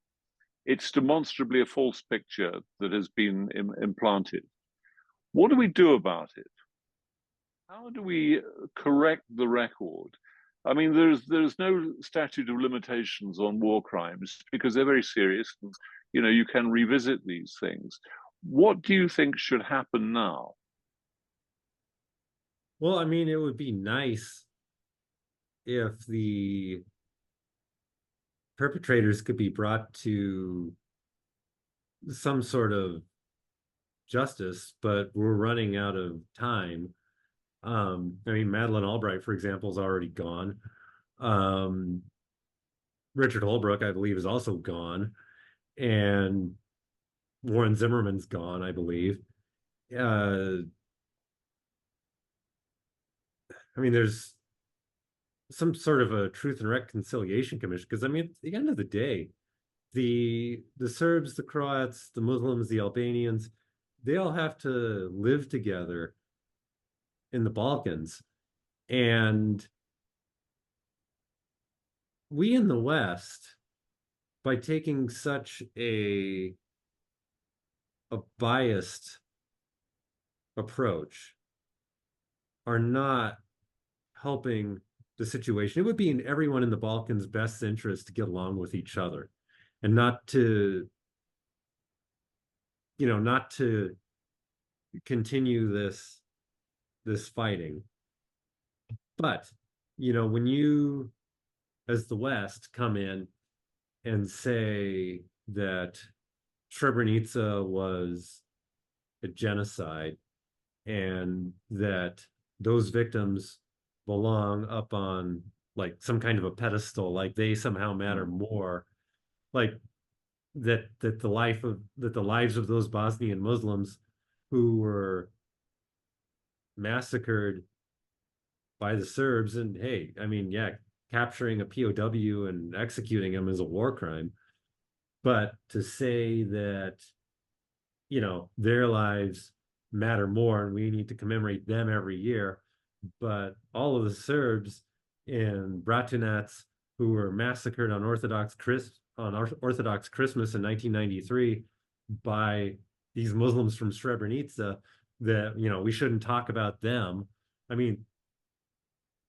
it's demonstrably a false picture that has been implanted. What do we do about it? How do we correct the record? I mean, there's no statute of limitations on war crimes because they're very serious. And, you know, you can revisit these things. What do you think should happen now? Well, I mean, it would be nice if the perpetrators could be brought to some sort of justice, but we're running out of time. I mean, Madeleine Albright, for example, is already gone. Richard Holbrooke, I believe, is also gone. And Warren Zimmerman's gone, I believe. I mean, there's some sort of a Truth and Reconciliation Commission, because I mean, at the end of the day, the Serbs, the Croats, the Muslims, the Albanians, they all have to live together in the Balkans. And we in the West, by taking such a biased approach, are not helping the situation. It would be in everyone in the Balkans' best interest to get along with each other and not to, not to continue this fighting. But, when you, as the West, come in and say that Srebrenica was a genocide and that those victims belong up on like some kind of a pedestal, like they somehow matter more, like that the lives of those Bosnian Muslims who were massacred by the Serbs, and hey, I mean, yeah, capturing a POW and executing him is a war crime. But to say that, their lives matter more and we need to commemorate them every year, but all of the Serbs in Bratunac who were massacred on Orthodox Christmas in 1993 by these Muslims from Srebrenica, that, we shouldn't talk about them. I mean,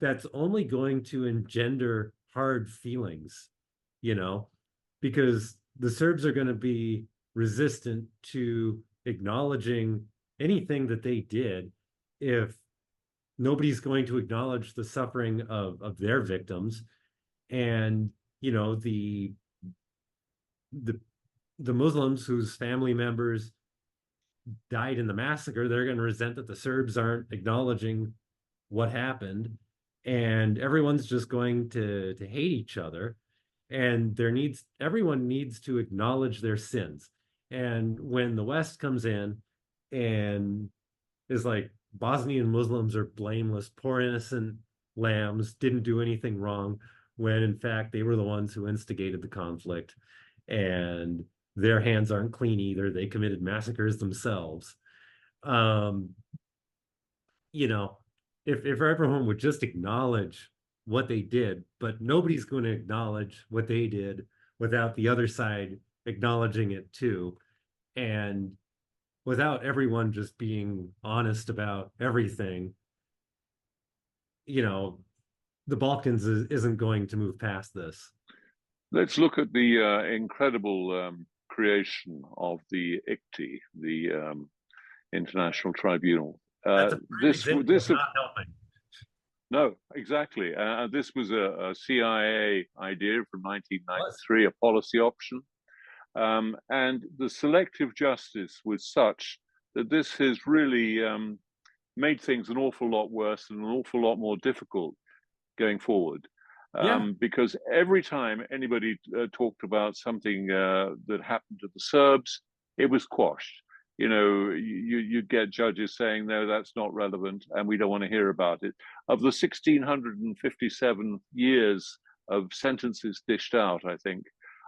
that's only going to engender hard feelings, because the Serbs are going to be resistant to acknowledging anything that they did if nobody's going to acknowledge the suffering of their victims. And, the Muslims whose family members died in the massacre, they're going to resent that the Serbs aren't acknowledging what happened. And everyone's just going to hate each other. And everyone needs to acknowledge their sins. And when the West comes in and is like, Bosnian Muslims are blameless, poor innocent lambs, didn't do anything wrong, when in fact they were the ones who instigated the conflict, and their hands aren't clean either. They committed massacres themselves. Um, if everyone would just acknowledge what they did, but nobody's going to acknowledge what they did without the other side acknowledging it too. And without everyone just being honest about everything, the Balkans isn't going to move past this. Let's look at the incredible creation of the ICTY, the International Tribunal. That's a prime example of not helping. No, exactly. This was a CIA idea from 1993, a policy option. And the selective justice was such that this has really made things an awful lot worse and an awful lot more difficult going forward. Because every time anybody talked about something that happened to the Serbs, it was quashed. You'd get judges saying, no, that's not relevant, and we don't want to hear about it. Of the 1,657 years of sentences dished out, I think,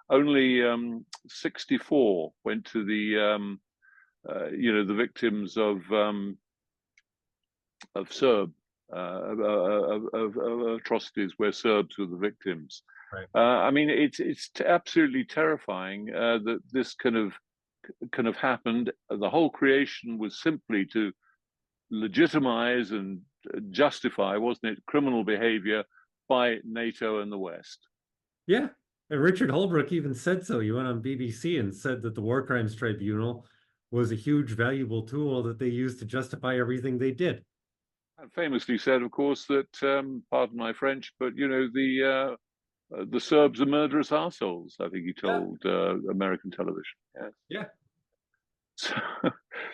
only 64 went to the victims of Serb of atrocities where Serbs were the victims. Right. I mean, it's absolutely terrifying that this kind of happened. The whole creation was simply to legitimize and justify, wasn't it, criminal behavior by NATO and the West. Yeah. And Richard Holbrooke even said so. He went on BBC and said that the War Crimes Tribunal was a huge, valuable tool that they used to justify everything they did. And famously said, of course, that, pardon my French, but, the Serbs are murderous assholes, I think he told American television. Yeah.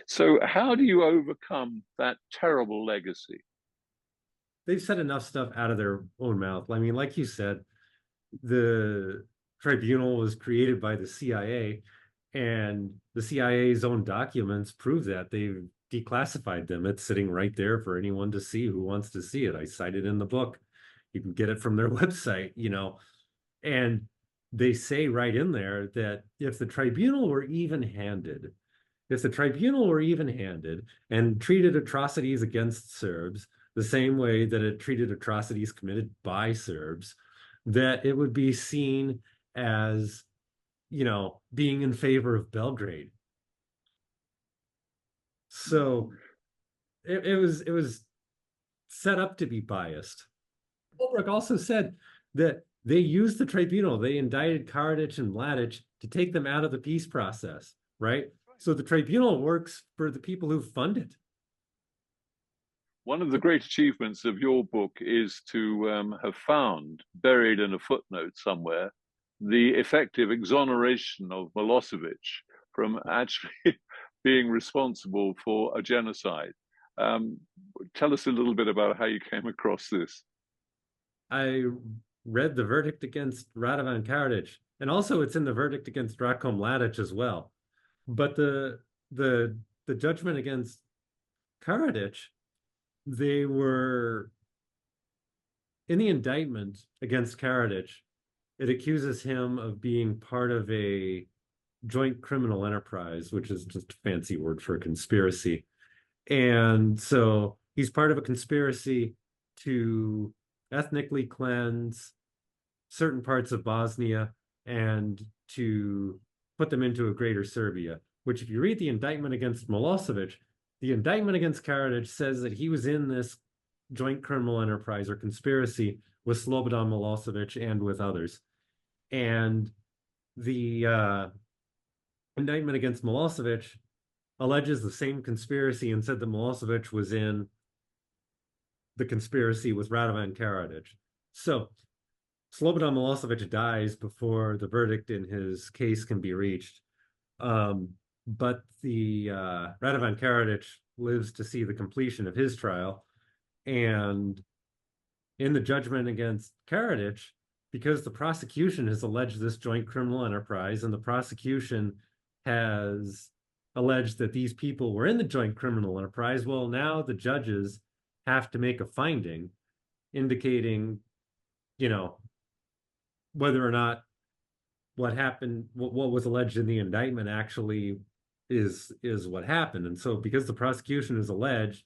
So how do you overcome that terrible legacy? They've said enough stuff out of their own mouth. I mean, like you said, the tribunal was created by the CIA, and the CIA's own documents prove that. They've declassified them. It's sitting right there for anyone to see who wants to see it. I cite it in the book. You can get it from their website, and they say right in there that if the tribunal were even-handed and treated atrocities against Serbs the same way that it treated atrocities committed by Serbs, that it would be seen as, being in favor of Belgrade. So it was set up to be biased. Holbrook also said that they used the tribunal, they indicted Karadzic and Mladic to take them out of the peace process, right? So the tribunal works for the people who fund it. One of the great achievements of your book is to have found, buried in a footnote somewhere, the effective exoneration of Milosevic from actually being responsible for a genocide. Tell us a little bit about how you came across this. I read the verdict against Radovan Karadzic, and also it's in the verdict against Ratko Mladic as well. But the judgment against Karadzic, they were in the indictment against Karadzic. It accuses him of being part of a joint criminal enterprise, which is just a fancy word for a conspiracy. And so he's part of a conspiracy to ethnically cleanse certain parts of Bosnia and to put them into a greater Serbia, which if you read the indictment against Milosevic, the indictment against Karadzic says that he was in this joint criminal enterprise or conspiracy with Slobodan Milosevic and with others. And the indictment against Milosevic alleges the same conspiracy and said that Milosevic was in the conspiracy with Radovan Karadzic. So Slobodan Milosevic dies before the verdict in his case can be reached. But the Radovan Karadzic lives to see the completion of his trial. And in the judgment against Karadzic, because the prosecution has alleged this joint criminal enterprise and the prosecution has alleged that these people were in the joint criminal enterprise, well, now the judges have to make a finding indicating, whether or not what happened, what was alleged in the indictment actually is what happened. And so because the prosecution has alleged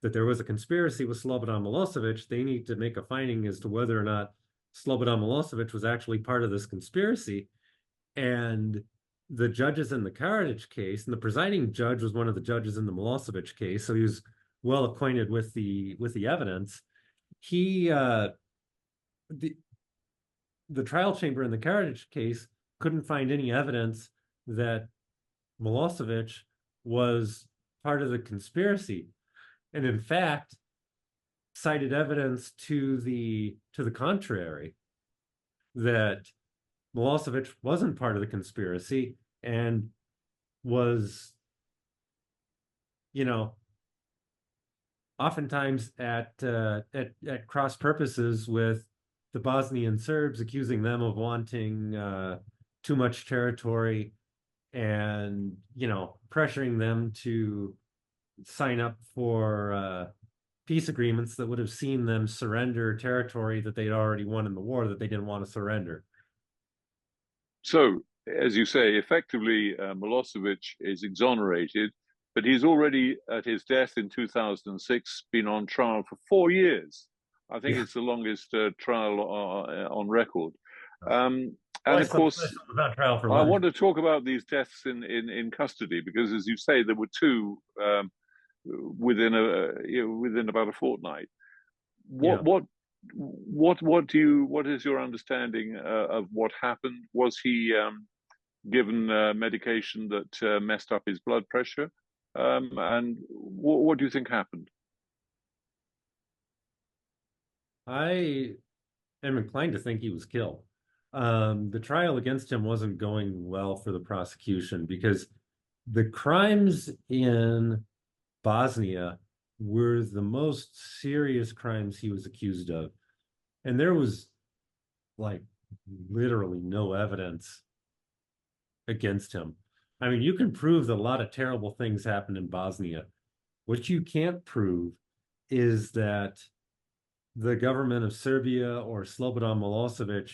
that there was a conspiracy with Slobodan Milosevic, they need to make a finding as to whether or not Slobodan Milosevic was actually part of this conspiracy. And the judges in the Karadzic case, and the presiding judge was one of the judges in the Milosevic case, so he was well acquainted with the evidence. The trial chamber in the Karadzic case couldn't find any evidence that Milosevic was part of the conspiracy, and in fact cited evidence to the contrary, that Milosevic wasn't part of the conspiracy and was, oftentimes at cross purposes with the Bosnian Serbs, accusing them of wanting too much territory and, pressuring them to sign up for peace agreements that would have seen them surrender territory that they'd already won in the war that they didn't want to surrender. So, as you say, effectively, Milosevic is exonerated, but he's already, at his death in 2006, been on trial for 4 years. I think it's the longest trial on record. And of course, I want to talk about these deaths in custody, because, as you say, there were two within about a fortnight. What is your understanding of what happened? Was he given medication that messed up his blood pressure? And what do you think happened? I am inclined to think he was killed. The trial against him wasn't going well for the prosecution because the crimes in Bosnia were the most serious crimes he was accused of. And there was literally no evidence against him. I mean, you can prove that a lot of terrible things happened in Bosnia. What you can't prove is that the government of Serbia or Slobodan Milosevic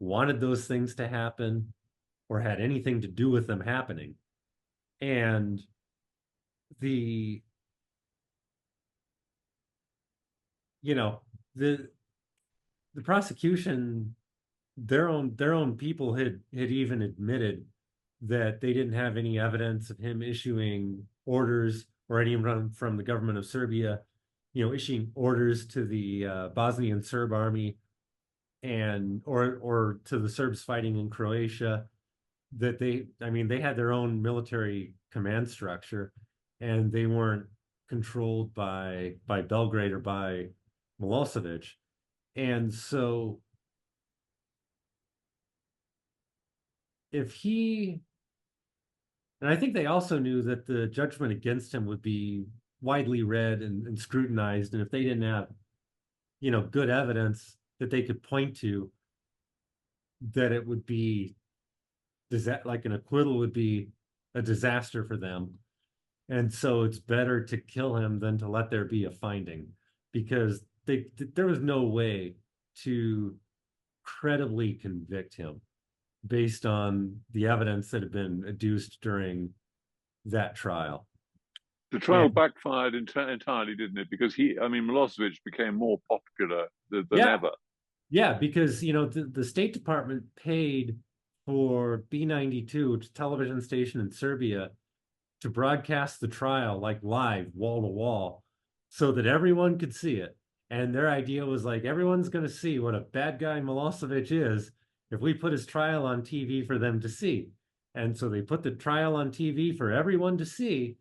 wanted those things to happen or had anything to do with them happening. And the the prosecution, their own people had even admitted that they didn't have any evidence of him issuing orders or anyone from the government of Serbia, issuing orders to the Bosnian Serb army and or to the Serbs fighting in Croatia. That I mean, they had their own military command structure, and they weren't controlled by Belgrade or by Milosevic. And so if he, and I think they also knew that the judgment against him would be widely read and scrutinized. And if they didn't have, good evidence that they could point to, that it would be like an acquittal would be a disaster for them. And so it's better to kill him than to let there be a finding, because there was no way to credibly convict him based on the evidence that had been adduced during that trial. The trial And backfired entirely, didn't it? Because Milosevic became more popular than yeah, ever. yeah, because the State Department paid for B92, which is a television station in Serbia, to broadcast the trial like live, wall to wall, so that everyone could see it. And their idea was like, everyone's going to see what a bad guy Milosevic is if we put his trial on TV for them to see. And so they put the trial on TV for everyone to see.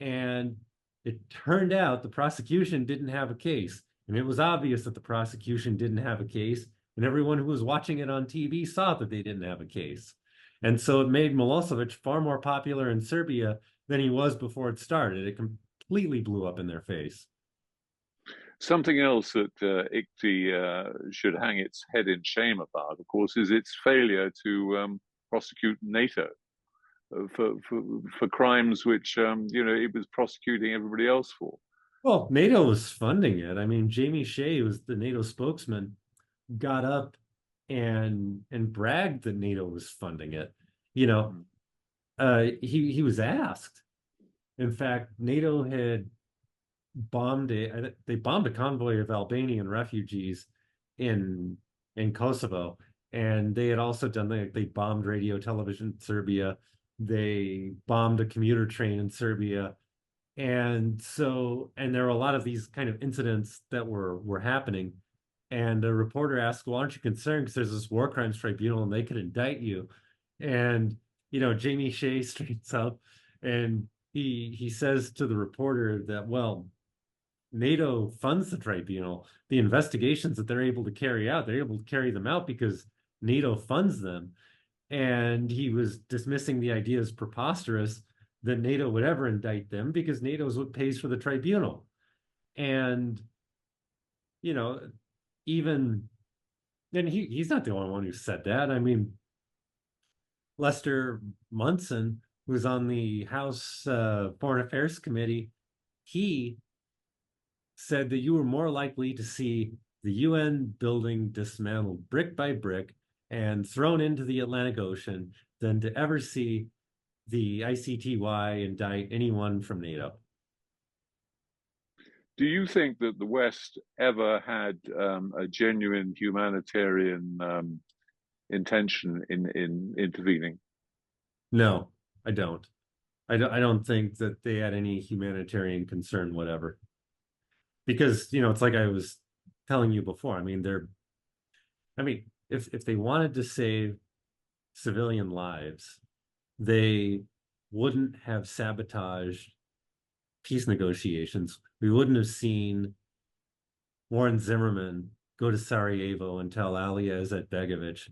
And it turned out the prosecution didn't have a case. And it was obvious that the prosecution didn't have a case. And everyone who was watching it on TV saw that they didn't have a case. And so it made Milosevic far more popular in Serbia than he was before it started. It completely blew up in their face. Something else that ICTY should hang its head in shame about, of course, is its failure to prosecute NATO for crimes which it was prosecuting everybody else for. Well, NATO was funding it. I mean, Jamie Shea was the NATO spokesman, got up and bragged that NATO was funding it. You know, he was asked. In fact, NATO had they bombed a convoy of Albanian refugees in Kosovo, and they had also done they bombed radio television in Serbia. They bombed a commuter train in Serbia. And there were a lot of these kind of incidents that were happening. And a reporter asked, well, aren't you concerned because there's this war crimes tribunal and they could indict you? And Jamie Shea straightens up and he says to the reporter that, well, NATO funds the tribunal. The investigations that they're able to carry out, they're able to carry them out because NATO funds them. And he was dismissing the idea as preposterous that NATO would ever indict them because NATO is what pays for the tribunal. And, even then, he's not the only one who said that. I mean, Lester Munson, who's on the House Foreign Affairs Committee, he said that you were more likely to see the UN building dismantled brick by brick and thrown into the Atlantic Ocean than to ever see the ICTY indict anyone from NATO. Do you think that the West ever had a genuine humanitarian intention in intervening? No, I don't. I don't think that they had any humanitarian concern, whatever. Because, it's like I was telling you before. I mean, if they wanted to save civilian lives, they wouldn't have sabotaged peace negotiations. We wouldn't have seen Warren Zimmerman go to Sarajevo and tell Alija Izetbegovic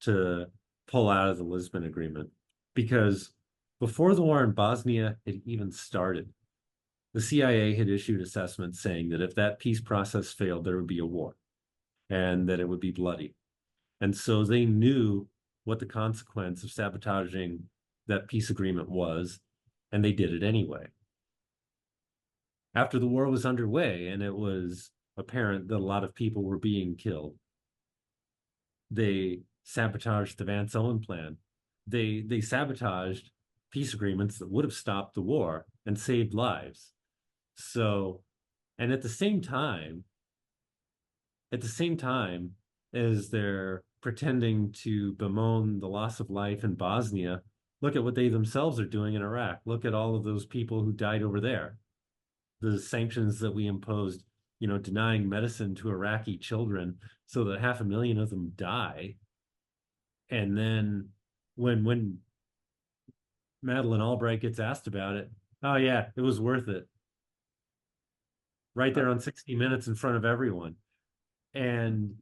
to pull out of the Lisbon Agreement. Because before the war in Bosnia had even started, the CIA had issued assessments saying that if that peace process failed, there would be a war and that it would be bloody. And so they knew what the consequence of sabotaging that peace agreement was, and they did it anyway. After the war was underway and it was apparent that a lot of people were being killed, they sabotaged the Vance Owen plan. They sabotaged peace agreements that would have stopped the war and saved lives. So, and at the same time, as they're pretending to bemoan the loss of life in Bosnia, look at what they themselves are doing in Iraq. Look at all of those people who died over there. The sanctions that we imposed, denying medicine to Iraqi children so that 500,000 of them die. And then when Madeleine Albright gets asked about it, oh yeah, it was worth it. Right there on 60 Minutes in front of everyone. And,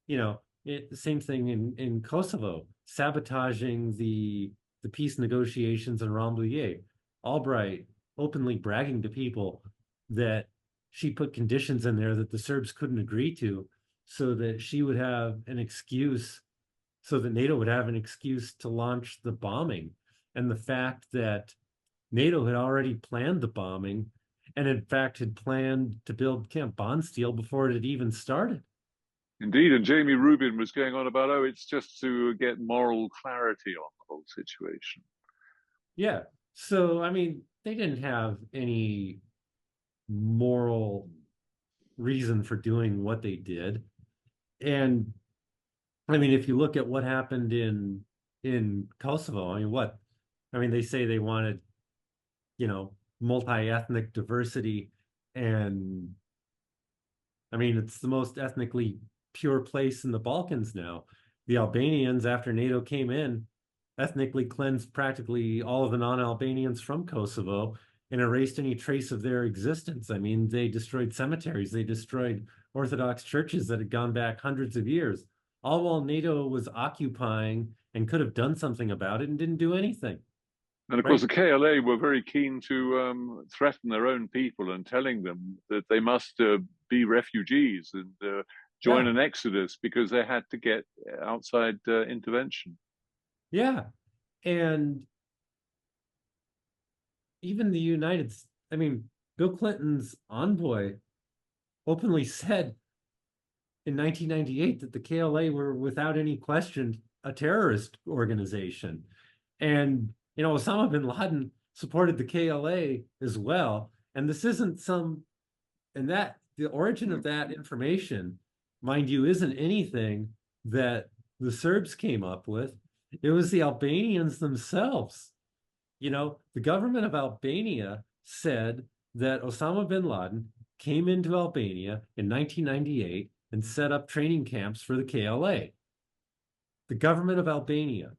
the same thing in Kosovo, sabotaging the peace negotiations in Rambouillet. Albright openly bragging to people that she put conditions in there that the Serbs couldn't agree to, so that she would have an excuse, so that NATO would have an excuse to launch the bombing. And the fact that NATO had already planned the bombing, and in fact had planned to build Camp Bondsteel before it had even started. Indeed, and Jamie Rubin was going on about, oh, it's just to get moral clarity on the whole situation. Yeah. So, they didn't have any moral reason for doing what they did. And if you look at what happened in Kosovo, they say they wanted, multi-ethnic diversity, and it's the most ethnically pure place in the Balkans now. The Albanians, after NATO came in, ethnically cleansed practically all of the non-Albanians from Kosovo and erased any trace of their existence. They destroyed cemeteries, they destroyed Orthodox churches that had gone back hundreds of years, all while NATO was occupying and could have done something about it and didn't do anything. And of course, the KLA were very keen to threaten their own people and telling them that they must be refugees and join an exodus because they had to get outside intervention. Yeah. And even Bill Clinton's envoy openly said in 1998 that the KLA were, without any question, a terrorist organization. And, Osama bin Laden supported the KLA as well. And this isn't the origin of that information, mind you, isn't anything that the Serbs came up with. It was the Albanians themselves. The government of Albania said that Osama bin Laden came into Albania in 1998 and set up training camps for the KLA. The government of Albania.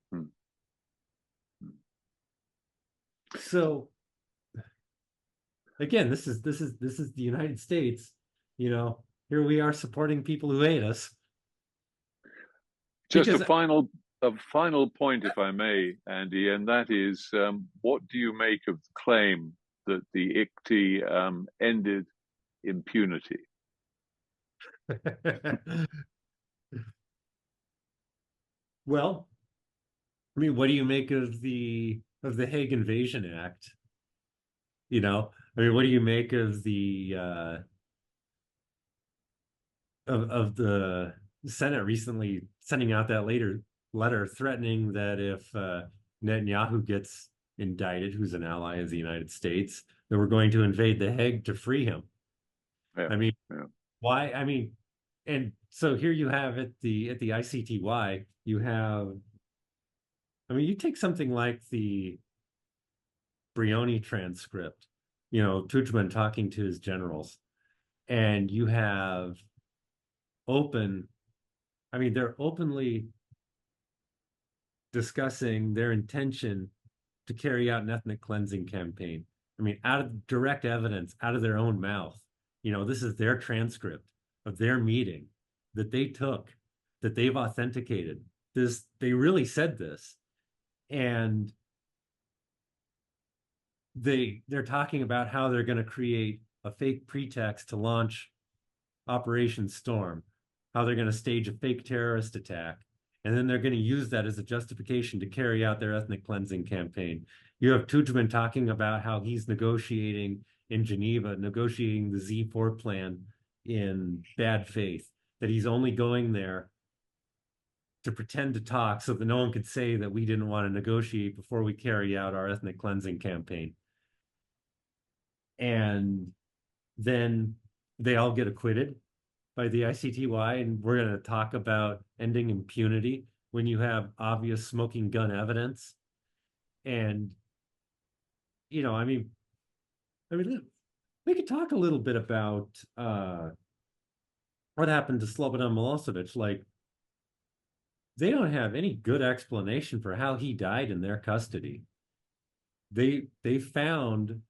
So again, this is the United States. Here we are supporting people who hate us. Just a final point, if I may, Andy, and that is, what do you make of the claim that the ICTY ended impunity? Well, what do you make of the Hague Invasion Act? What do you make of the of the Senate recently sending out that letter threatening that if Netanyahu gets indicted, who's an ally of the United States, that we're going to invade The Hague to free him? Why? And so here you have at the ICTY, you have, you take something like the Brioni transcript, Tudjman talking to his generals, and you have they're openly discussing their intention to carry out an ethnic cleansing campaign. Out of direct evidence, out of their own mouth. This is their transcript of their meeting that they took, that they've authenticated. They really said this. And they're talking about how they're going to create a fake pretext to launch Operation Storm, how they're going to stage a fake terrorist attack, and then they're going to use that as a justification to carry out their ethnic cleansing campaign. You have Tudjman talking about how he's negotiating in Geneva, negotiating the Z4 plan in bad faith, that he's only going there to pretend to talk so that no one could say that we didn't want to negotiate before we carry out our ethnic cleansing campaign. And then they all get acquitted. by the ICTY, and we're going to talk about ending impunity when you have obvious smoking gun evidence. And, I mean, we could talk a little bit about what happened to Slobodan Milosevic. Like, they don't have any good explanation for how he died in their custody. They found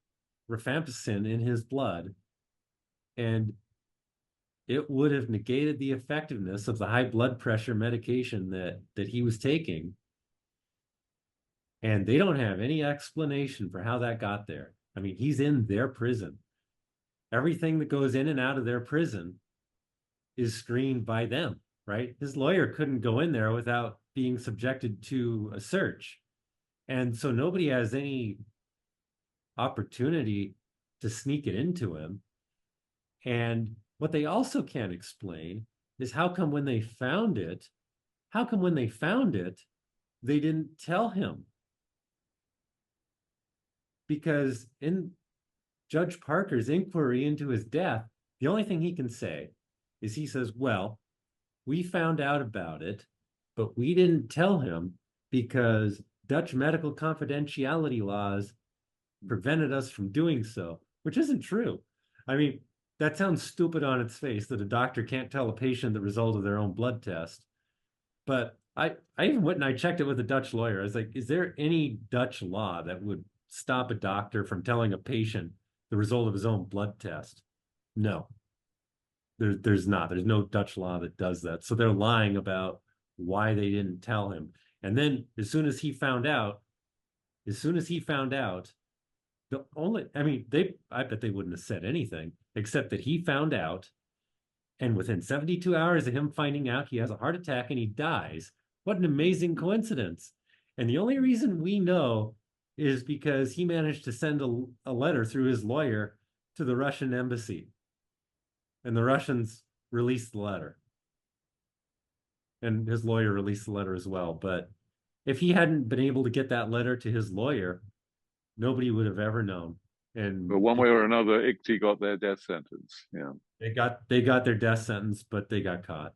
rifampicin in his blood, and it would have negated the effectiveness of the high blood pressure medication that he was taking. And they don't have any explanation for how that got there. I mean, he's in their prison. Everything that goes in and out of their prison is screened by them, right? His lawyer couldn't go in there without being subjected to a search. And so nobody has any opportunity to sneak it into him. And what they also can't explain is how come when they found it, they didn't tell him? Because in Judge Parker's inquiry into his death, the only thing he can say is he says, well, we found out about it, but we didn't tell him because Dutch medical confidentiality laws prevented us from doing so, which isn't true. I mean, that sounds stupid on its face that a doctor can't tell a patient the result of their own blood test. But I even went and I checked it with a Dutch lawyer. I was like, is there any Dutch law that would stop a doctor from telling a patient the result of his own blood test? No, there's not. There's no Dutch law that does that. So they're lying about why they didn't tell him. And then as soon as he found out, I bet they wouldn't have said anything except that he found out. And within 72 hours of him finding out, he has a heart attack and he dies. What an amazing coincidence. And the only reason we know is because he managed to send a letter through his lawyer to the Russian embassy. And the Russians released the letter. And his lawyer released the letter as well. But if he hadn't been able to get that letter to his lawyer, nobody would have ever known. And but one way or another, ICTY got their death sentence. Yeah, they got their death sentence, but they got caught.